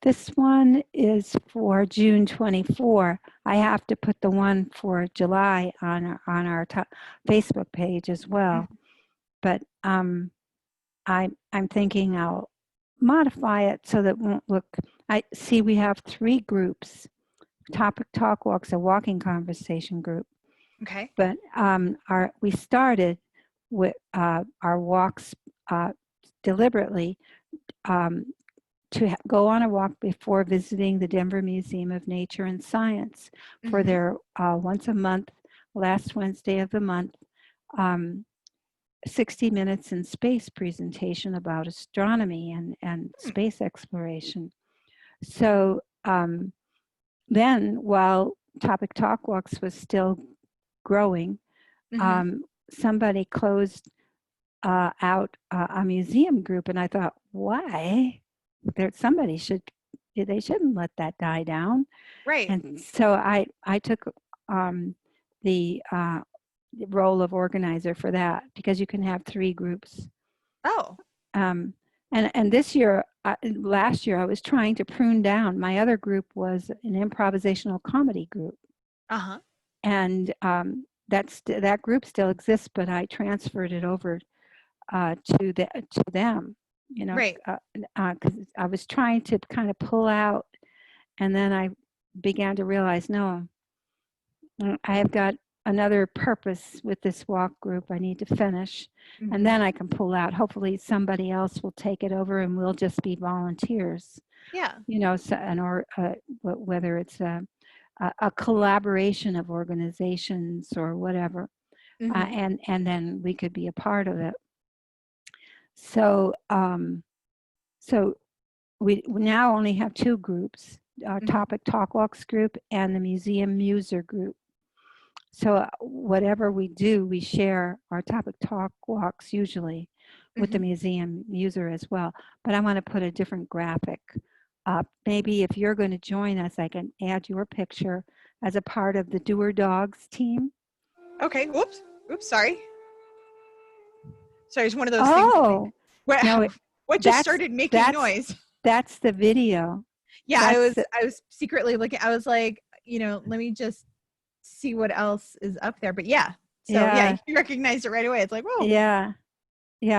this one is for June 24. I have to put the one for July on our Facebook page as well. Mm-hmm. But I'm thinking I'll modify it so that it won't look. I see we have 3 groups. Topic Talk Walk's a walking conversation group, Okay. but we started with our walks deliberately to go on a walk before visiting the Denver Museum of Nature and Science for Mm-hmm. their once a month, last Wednesday of the month, 60 minutes in space presentation about astronomy and space exploration. So then, while Topic Talk Walks was still growing, Mm-hmm. somebody closed out a museum group, and I thought, why? Somebody should, they shouldn't let that die down. Right. And so I took the role of organizer for that, because you can have 3 groups. Oh. Um, and this year, last year, I was trying to prune down. My other group was an improvisational comedy group, Uh-huh. and that group still exists, but I transferred it over to them. You know, Right. because I was trying to kind of pull out, and then I began to realize, no, I have got another purpose with this walk group I need to finish, and then I can pull out. Hopefully somebody else will take it over and we'll just be volunteers. Yeah. You know, so, or whether it's a collaboration of organizations or whatever, and then we could be a part of it. So, so we now only have two groups: our Topic Talk Walks group and the Museum Muser group. So whatever we do, we share our Topic Talk Walks usually with the Museum Muser as well. But I want to put a different graphic up. Maybe if you're going to join us, I can add your picture as a part of the Doer Dogs team. Okay. Whoops. Oops. Sorry. Sorry, it's one of those things. What, no, what just started making noise? That's the video. Yeah, I was secretly looking. I was like, you know, let me just see what else is up there. But yeah, so yeah, you recognized it right away. It's like, whoa. Yeah,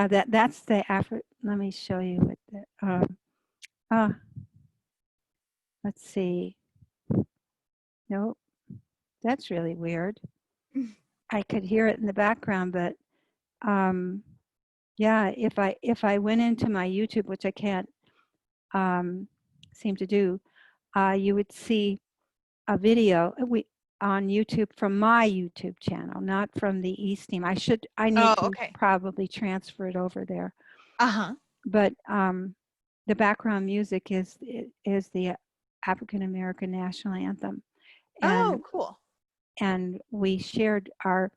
that's the effort. Let me show you what the let's see. Nope, that's really weird. I could hear it in the background, but yeah, if I went into my YouTube, which I can't seem to do, you would see a video on YouTube from my YouTube channel, not from the E-STEAM. I need to probably transfer it over there. But the background music is the African American National Anthem. And, cool. And we shared our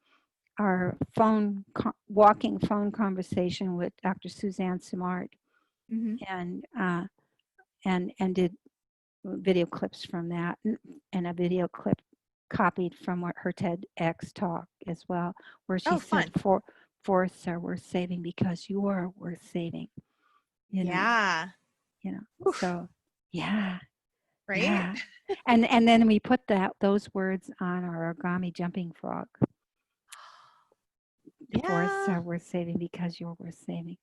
walking phone conversation with Dr. Suzanne Simard, and did video clips from that, and a video clip copied from her TEDx talk as well, where she said, forests are worth saving because you are worth saving. You know, Oof. So yeah. Right. Yeah. And then we put those words on our origami jumping frog. The forests are worth saving because you're worth saving.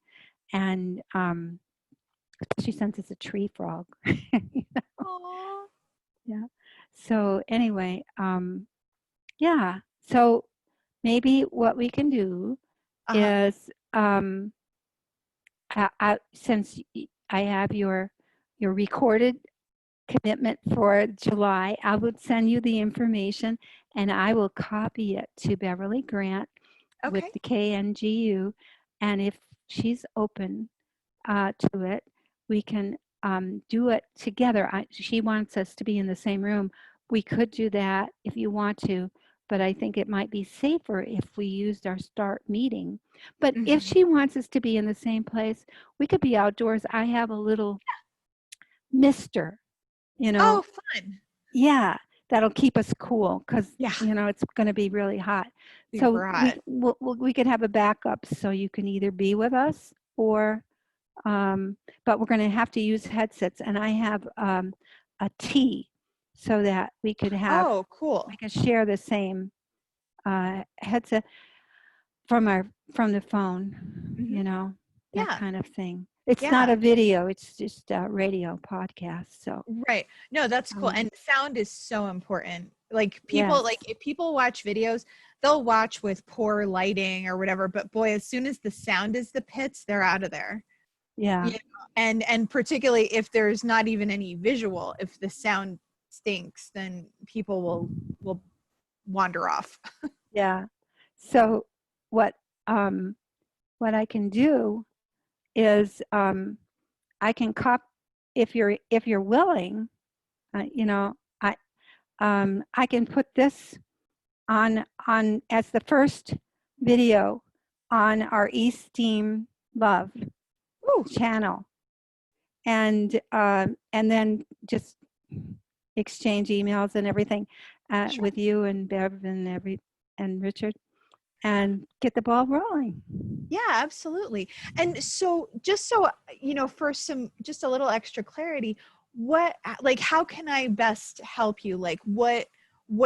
And especially since it's a tree frog. You know? Yeah. So anyway, yeah. So maybe what we can do is, since I have your recorded commitment for July, I would send you the information and I will copy it to Beverly Grant with the KNGU. And if she's open to it, we can do it together. She wants us to be in the same room. We could do that if you want to, but I think it might be safer if we used our start meeting. But if she wants us to be in the same place, we could be outdoors. I have a little mister, you know. Oh, fun. Yeah, that'll keep us cool because, you know, it's going to be really hot. Super hot. We could have a backup so you can either be with us or, but we're going to have to use headsets. And I have a T so that we could have, we could share the same headset from the phone, you know, that kind of thing. It's not a video, it's just a radio podcast. So right. No, that's cool. And sound is so important. Like people, like if people watch videos, they'll watch with poor lighting or whatever, but boy, as soon as the sound is the pits, they're out of there. Yeah. You know? And particularly if there's not even any visual, if the sound stinks, then people will wander off. Yeah. So what I can do is I can if you're willing, you know, I can put this on as the first video on our E-STEAM Love channel, and then just exchange emails and everything with you and Bev and Richard, and get the ball rolling. Yeah, absolutely. And so just so, you know, for just a little extra clarity, how can I best help you? Like what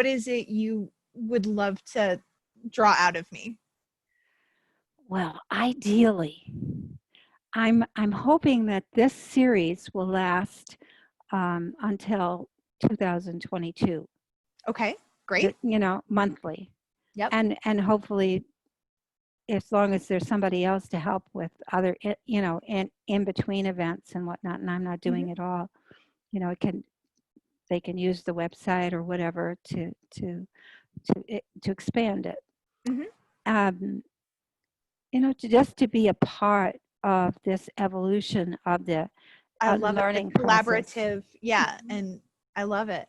is it you would love to draw out of me? Well, ideally, I'm hoping that this series will last until 2022. Okay. Great. you know, monthly. Yep. And hopefully, as long as there's somebody else to help with other, you know, in between events and whatnot, and I'm not doing it all, you know, they can use the website or whatever to expand it. You know, just to be a part of this evolution of the I love learning it. The process. collaborative. Yeah. And I love it.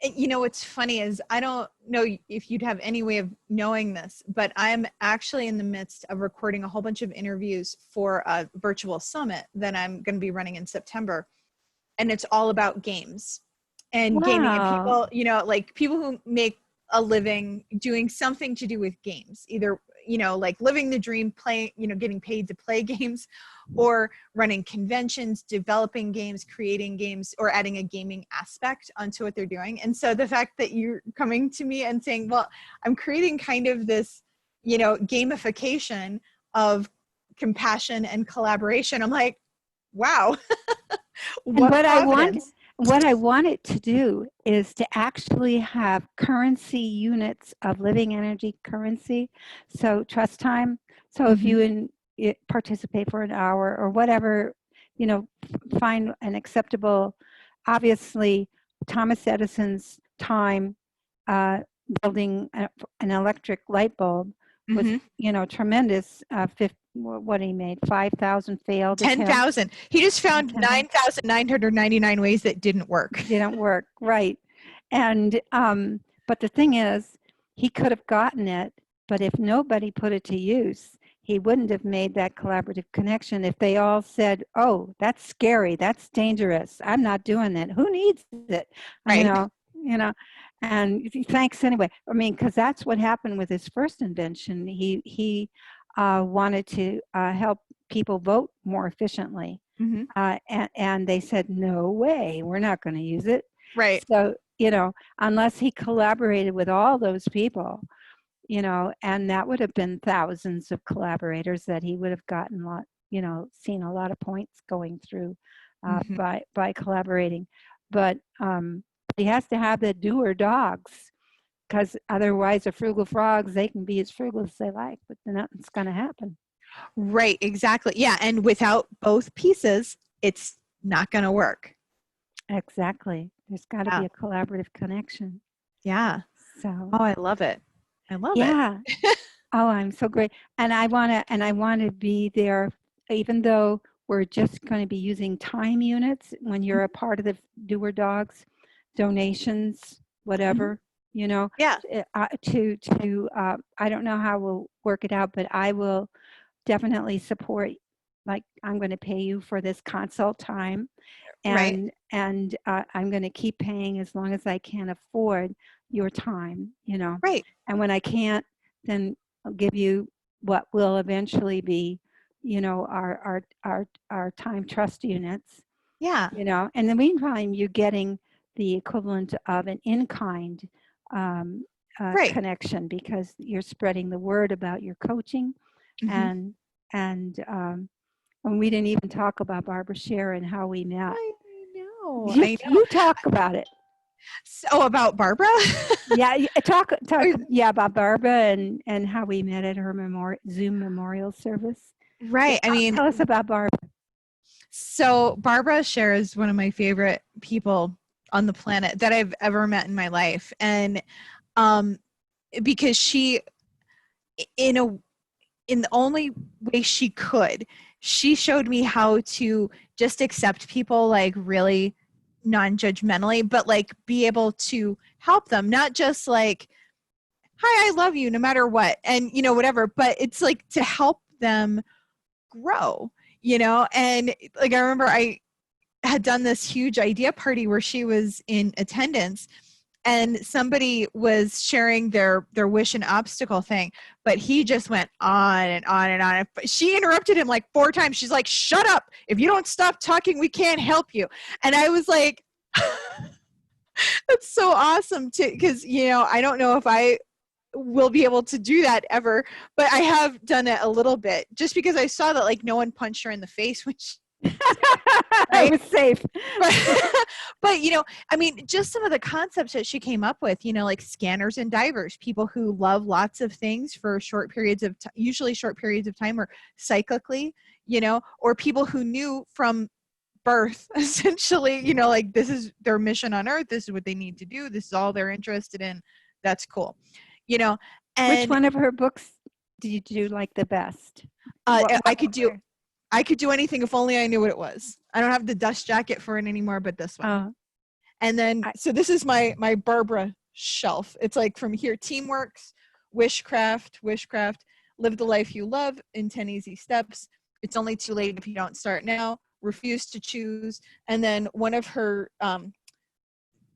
You know, what's funny is I don't know if you'd have any way of knowing this, but I'm actually in the midst of recording a whole bunch of interviews for a virtual summit that I'm going to be running in September. And it's all about games and gaming, and people, you know, like people who make a living doing something to do with games, either, you know, like living the dream, playing, you know, getting paid to play games, or running conventions, developing games, creating games, or adding a gaming aspect onto what they're doing. And so the fact that you're coming to me and saying, well, I'm creating kind of this, you know, gamification of compassion and collaboration, I'm like, wow. What I want it to do is to actually have currency units of living energy currency. So trust time. So if you participate for an hour or whatever, you know, find an acceptable, obviously Thomas Edison's time building an electric light bulb was, you know, tremendous. What he made, 5,000 failed. 10,000. He just found 9,999 ways that didn't work. Didn't work, right. And, but the thing is, he could have gotten it, but if nobody put it to use, he wouldn't have made that collaborative connection. If they all said, oh, that's scary, that's dangerous, I'm not doing it. Who needs it? Right. You know, and thanks anyway. I mean, because that's what happened with his first invention. He wanted to help people vote more efficiently. And they said, no way, we're not going to use it. Right. So, you know, unless he collaborated with all those people, you know, and that would have been thousands of collaborators that he would have gotten a lot, you know, seen a lot of points going through by collaborating. But he has to have the doer dogs, because otherwise the frugal frogs, they can be as frugal as they like, but nothing's going to happen. Right, exactly. Yeah, and without both pieces, it's not going to work. Exactly. There's got to be a collaborative connection. Yeah. So. Oh, I love it. I love it. Yeah. Oh, I'm so great. And I want to be there, even though we're just going to be using time units when you're a part of the doer dogs, donations, whatever. You know, I don't know how we'll work it out, but I will definitely support, like, I'm going to pay you for this consult time, and I'm going to keep paying as long as I can afford your time, you know. Right. And when I can't, then I'll give you what will eventually be, you know, our time trust units. Yeah. You know, and in the meantime, you're getting the equivalent of an in-kind connection, because you're spreading the word about your coaching. And we didn't even talk about Barbara Scher and how we met. I know. You talk about it. So about Barbara? talk about Barbara and how we met at her Zoom memorial service. Right. I mean, tell us about Barbara. So Barbara Scher is one of my favorite people on the planet that I've ever met in my life. And because she, in the only way she could, she showed me how to just accept people, like, really non-judgmentally, but like be able to help them, not just like, hi, I love you no matter what, and, you know, whatever, but it's like to help them grow, you know. And like, I remember I had done this huge idea party where she was in attendance, and somebody was sharing their wish and obstacle thing, but he just went on and on and on. She interrupted him like 4 times. She's like, shut up. If you don't stop talking, we can't help you. And I was like, that's so awesome too, because, you know, I don't know if I will be able to do that ever, but I have done it a little bit, just because I saw that, like, no one punched her in the face when I right? was safe. But I mean, just some of the concepts that she came up with, like scanners and divers, people who love lots of things for short periods of usually short periods of time or cyclically, or people who knew from birth essentially, like this is their mission on earth, this is what they need to do, this is all they're interested in. That's cool. Which And one of her books did you like the best? I could do anything if only I knew what it was. I don't have the dust jacket for it anymore, but this one. Oh, And then, so this is my Barbara shelf. It's like from here, Teamworks, Wishcraft, Live the Life You Love in 10 Easy Steps. It's only too late if you don't start now. Refuse to Choose. And then one of her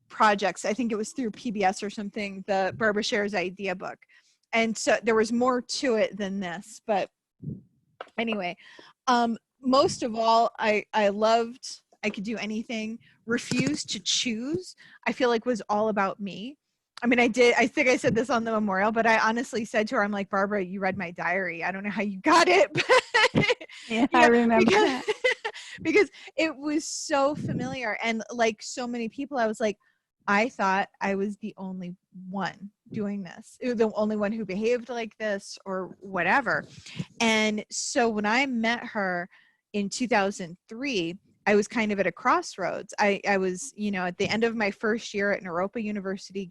projects, I think it was through PBS or something, the Barbara Shares Idea book. And so there was more to it than this. But anyway, most of all, I loved I Could Do Anything. Refuse to Choose, I feel like was all about me. I mean, I think I said this on the memorial, but I honestly said to her, I'm like, Barbara, you read my diary. I don't know how you got it. But, yeah, I remember that. Because it was so familiar. And like so many people, I was like, I thought I was the only one doing this, the only one who behaved like this or whatever. And so when I met her in 2003, I was kind of at a crossroads. I was, at the end of my first year at Naropa University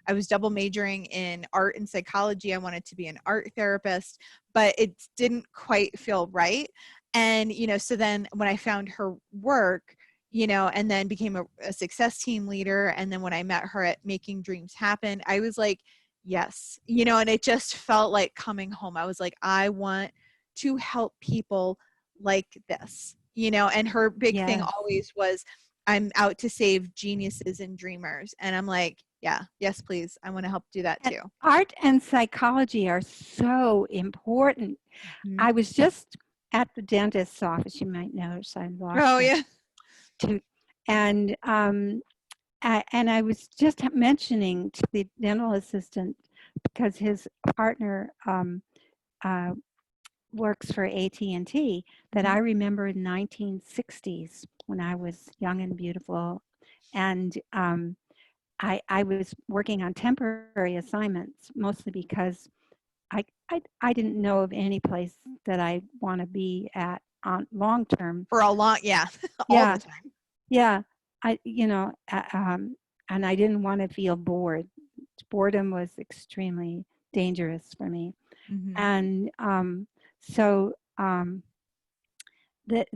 I was double majoring in art and psychology. I wanted to be an art therapist, but it didn't quite feel right. And, so then when I found her work, and then became a success team leader. And then when I met her at Making Dreams Happen, I was like, yes, and it just felt like coming home. I was like, I want to help people like this, and her big thing always was, I'm out to save geniuses and dreamers. And I'm like, yeah, yes, please. I want to help do that too. And art and psychology are so important. Mm-hmm. I was just at the dentist's office. You might notice I lost. Oh, yeah. And I was just mentioning to the dental assistant, because his partner works for AT&T, that I remember in 1960s when I was young and beautiful, and I was working on temporary assignments, mostly because I didn't know of any place that I want to be at on long term. For a long, yeah, all the time. Yeah, and I didn't want to feel bored. Boredom was extremely dangerous for me. Mm-hmm. And so the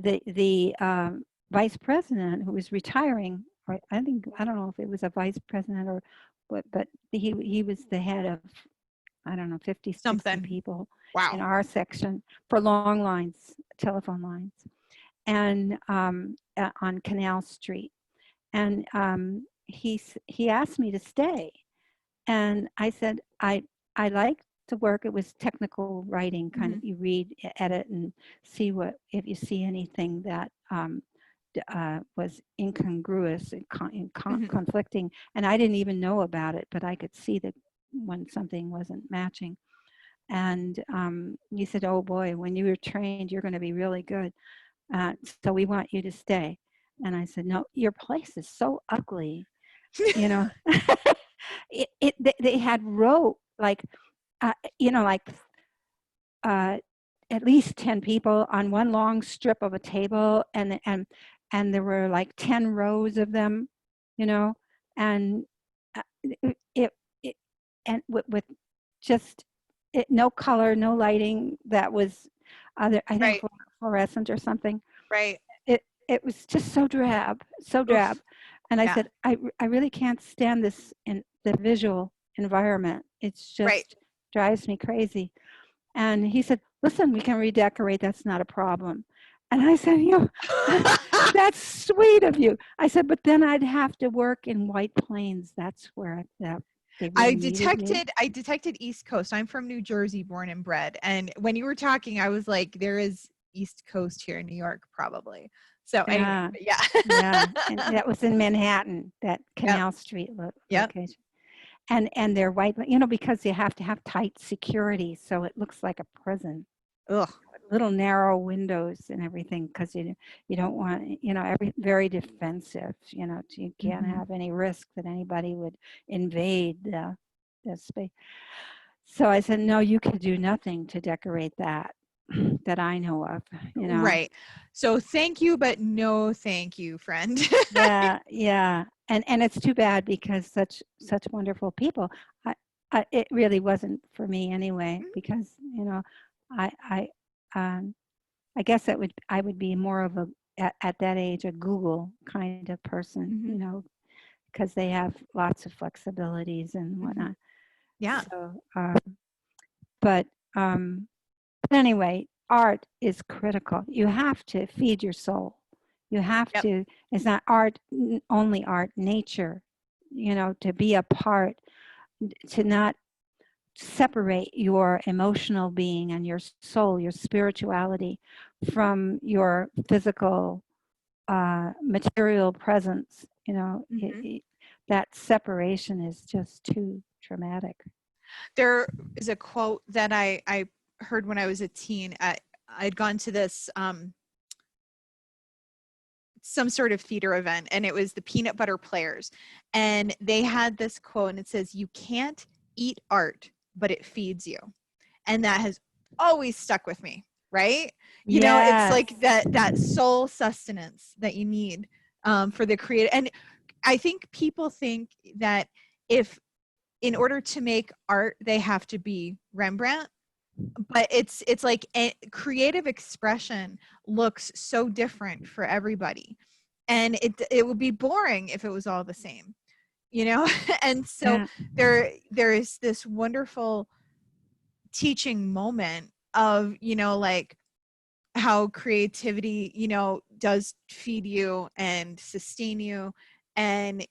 vice president, who was retiring, or I don't know if it was a vice president or what, but he was the head of, I don't know, 50, 60 people in our section for long lines, telephone lines, and on Canal Street. And he asked me to stay, and I said I like to work. It was technical writing, kind of, you read, edit, and see if you see anything that was incongruous and conflicting. And I didn't even know about it, but I could see that when something wasn't matching. And he said, "Oh boy, when you were trained, you're going to be really good. So we want you to stay." And I said, "No, your place is so ugly." They had row, like, at least 10 people on one long strip of a table, and there were like 10 rows of them, and and with just no color, no lighting. That was I think fluorescent or something. Right. It was just so drab, so drab. Oof. And I said, I really can't stand this in the visual environment. It's just drives me crazy. And he said, "Listen, we can redecorate. That's not a problem." And I said, "That's sweet of you." I said, "But then I'd have to work in White Plains. That's where that." I detected East Coast. I'm from New Jersey, born and bred. And when you were talking, I was like, there is East Coast here in New York, probably. So anyway, yeah. And that was in Manhattan, that Canal Street location. And they're white, because you have to have tight security, so it looks like a prison. Ugh. little narrow windows and everything, because you don't want, very defensive, you can't Mhm. have any risk that anybody would invade the space. So I said, no, you could do nothing to decorate that that I know of, Right. So thank you, but no thank you, friend. Yeah, yeah. And it's too bad, because such wonderful people. It really wasn't for me anyway, because I I I guess I would be more of at that age, a Google kind of person, Mhm. because they have lots of flexibilities and Mhm. whatnot. Yeah. So, but anyway, art is critical. You have to feed your soul. You have Yep. to. It's not art only art, nature. To be a part, to not separate your emotional being and your soul, your spirituality, from your physical, material presence. Mhm. That separation is just too traumatic. There is a quote that I heard when I was a teen. I'd gone to this some sort of theater event, and it was the Peanut Butter Players, and they had this quote, and it says, "You can't eat art, but it feeds you," and that has always stuck with me. Right? It's Yes. like that soul sustenance that you need for the creative. And I think people think that if in order to make art they have to be Rembrandt, but it's like a creative expression looks so different for everybody, and it would be boring if it was all the same. And so Yeah. there is this wonderful teaching moment of like how creativity does feed you and sustain you, and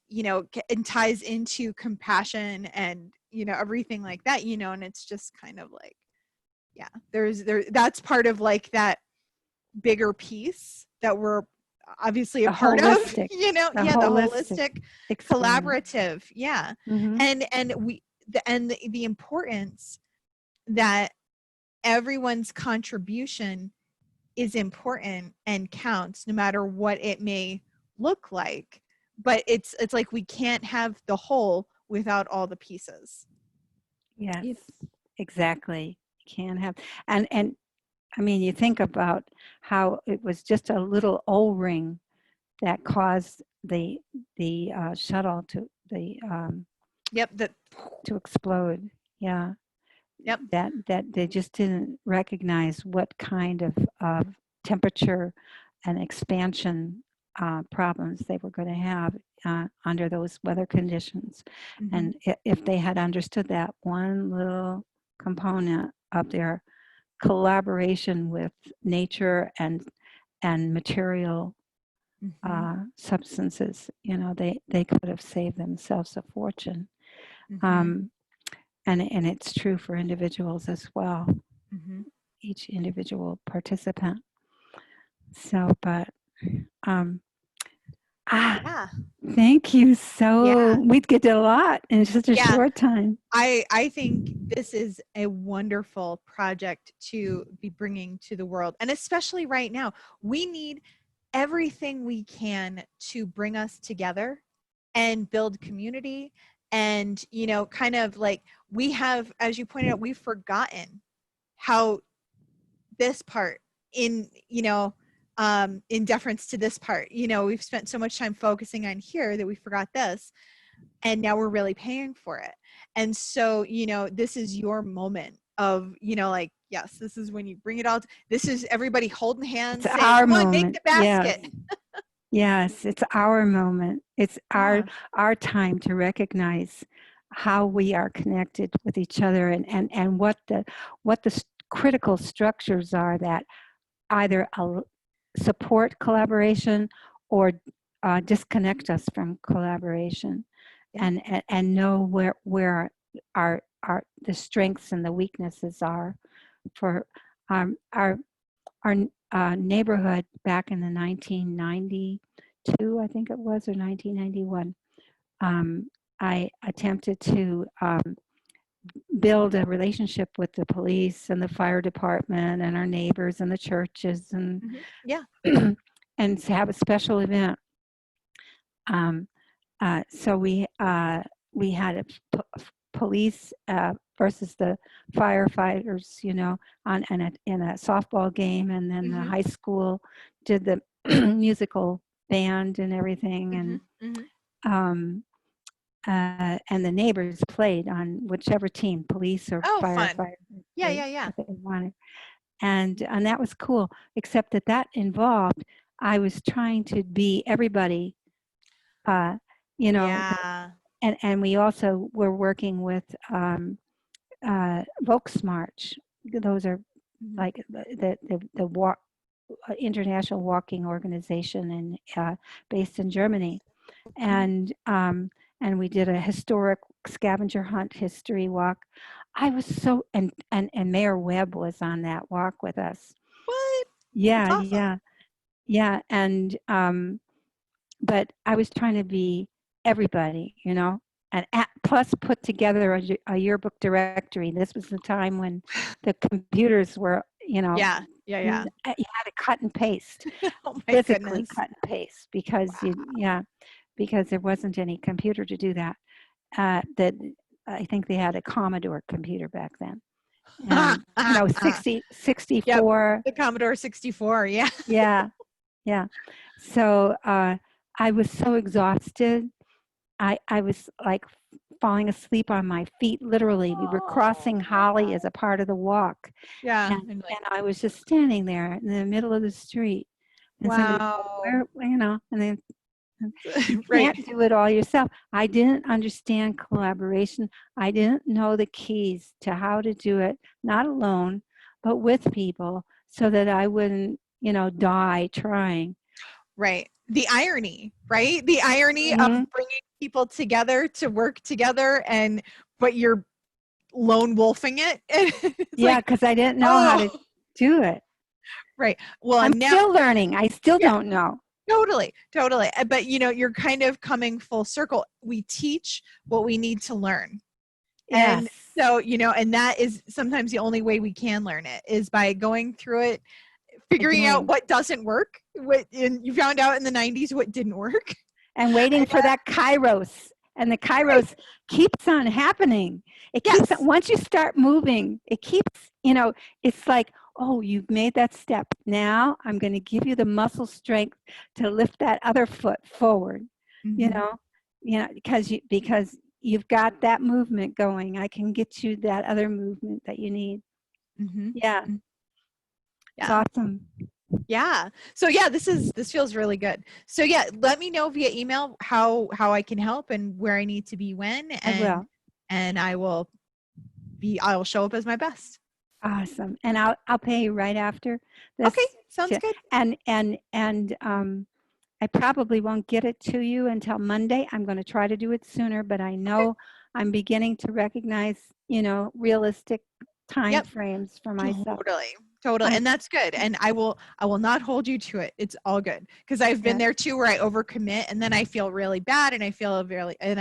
and ties into compassion and everything like that, and it's just kind of like, yeah, that's part of like that bigger piece that we're obviously a The part of. holistic, the Yeah, the holistic holistic experience. collaborative. Yeah. Hmm. And the importance that everyone's contribution is important and counts, no matter what it may look like, but it's like we can't have the whole without all the pieces. Yes, You- exactly. Can have, and I mean, you think about how it was just a little O-ring that caused the shuttle yep, that to explode. Yeah, yep. that they just didn't recognize what kind of temperature and expansion problems they were going to have under those weather conditions. Mm-hmm. And if they had understood that one little component of their collaboration with nature and material Mm-hmm. substances, they could have saved themselves a fortune. Mm-hmm. Um, and it's true for individuals as well, Mm-hmm. each individual participant. So, but um, ah, Yeah. thank you. So Yeah. we did a lot in such a Yeah. short time. I think this is a wonderful project to be bringing to the world, and especially right now, we need everything we can to bring us together and build community. And kind of like, we have, as you pointed out, we've forgotten how this part in in deference to this part, we've spent so much time focusing on here that we forgot this, and now we're really paying for it. And so this is your moment of like, yes, this is when you bring it all this is everybody holding It's hands saying, our come on, make moment. the Yes. basket. Yes, it's our moment. It's Yeah. our time to recognize how we are connected with each other, and what the critical structures are that either support collaboration or disconnect us from collaboration, Yeah. and know where our the strengths and the weaknesses are for our neighborhood back in the 1992, I think it was, or 1991. I attempted to build a relationship with the police and the fire department and our neighbors and the churches, and Yeah. and to have a special event. So we had a police versus the firefighters, on in a softball game, and then the high school did the musical band and everything, and the neighbors played on whichever team, police or firefighters, fun. Yeah. that they wanted, and that was cool. Except that involved, I was trying to be everybody, Yeah. and we also were working with Volksmarch. Those are like the walk, international walking organization, and based in Germany, and we did a historic scavenger hunt history walk. I was so, and Mayor Webb was on that walk with us. What? Yeah, That's awesome. yeah, and but I was trying to be everybody, and plus put together a yearbook directory. This was the time when the computers were, Yeah. you had to cut and paste, Oh my physically goodness. cut and paste, because because there wasn't any computer to do that. That I think they had a Commodore computer back then, and 64. Yep, the Commodore 64. Yeah. Yeah. So I was so exhausted. I was like falling asleep on my feet, literally. We were crossing Holly as a part of the walk. Yeah. And I was just standing there in the middle of the street. And somebody said, where, and then you can't do it all yourself. I didn't understand collaboration. I didn't know the keys to how to do it, not alone, but with people, so that I wouldn't, die trying. Right. The irony, right? The irony of bringing people together to work together, but you're lone wolfing it. Because I didn't know how to do it. Right. Well, I'm still learning. I still don't know. Totally. But you're kind of coming full circle. We teach what we need to learn. And so, and that is sometimes the only way we can learn it is by going through it, figuring out what doesn't work. And you found out in the 90s what didn't work. And waiting for that kairos. And the kairos keeps on happening. It keeps on, once you start moving, it keeps, it's like, oh, you've made that step. Now I'm going to give you the muscle strength to lift that other foot forward, because you've got that movement going. I can get you that other movement that you need. Yeah. It's awesome. Yeah. So this feels really good. So let me know via email how I can help and where I need to be when, and I will show up as my best. Awesome. And I'll pay you right after this. Okay, sounds good. And I probably won't get it to you until Monday. I'm going to try to do it sooner, but I know I'm beginning to recognize, realistic time frames for myself. Totally. And that's good. And I will not hold you to it. It's all good. Because I've been there too, where I overcommit and then I feel really bad and I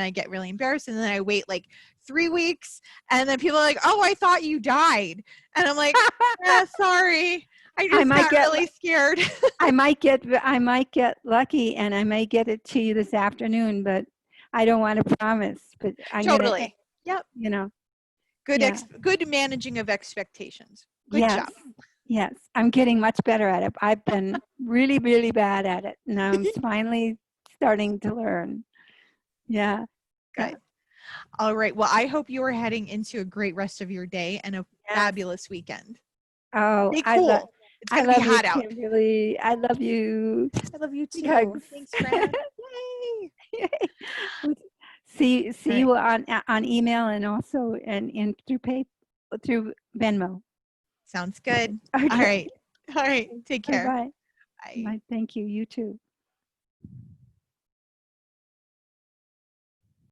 get really embarrassed. And then I wait like 3 weeks and then people are like, oh, I thought you died. And I'm like, sorry. I just got really scared. I might get lucky and I may get it to you this afternoon, but I don't want to promise. But I'm totally. Yep. Good managing of expectations. Good job. Yes, I'm getting much better at it. I've been really, really bad at it. Now I'm finally starting to learn. Yeah. Good. All right. Well, I hope you are heading into a great rest of your day and a fabulous weekend. Oh, stay cool. It's going to be hot out. Kimberly. I love you. I love you too. Hugs. Thanks, Fran. Yay. See you on email and also and through Venmo. Sounds good. Okay. All right. Take care. Bye. Bye. Bye. Thank you. You too.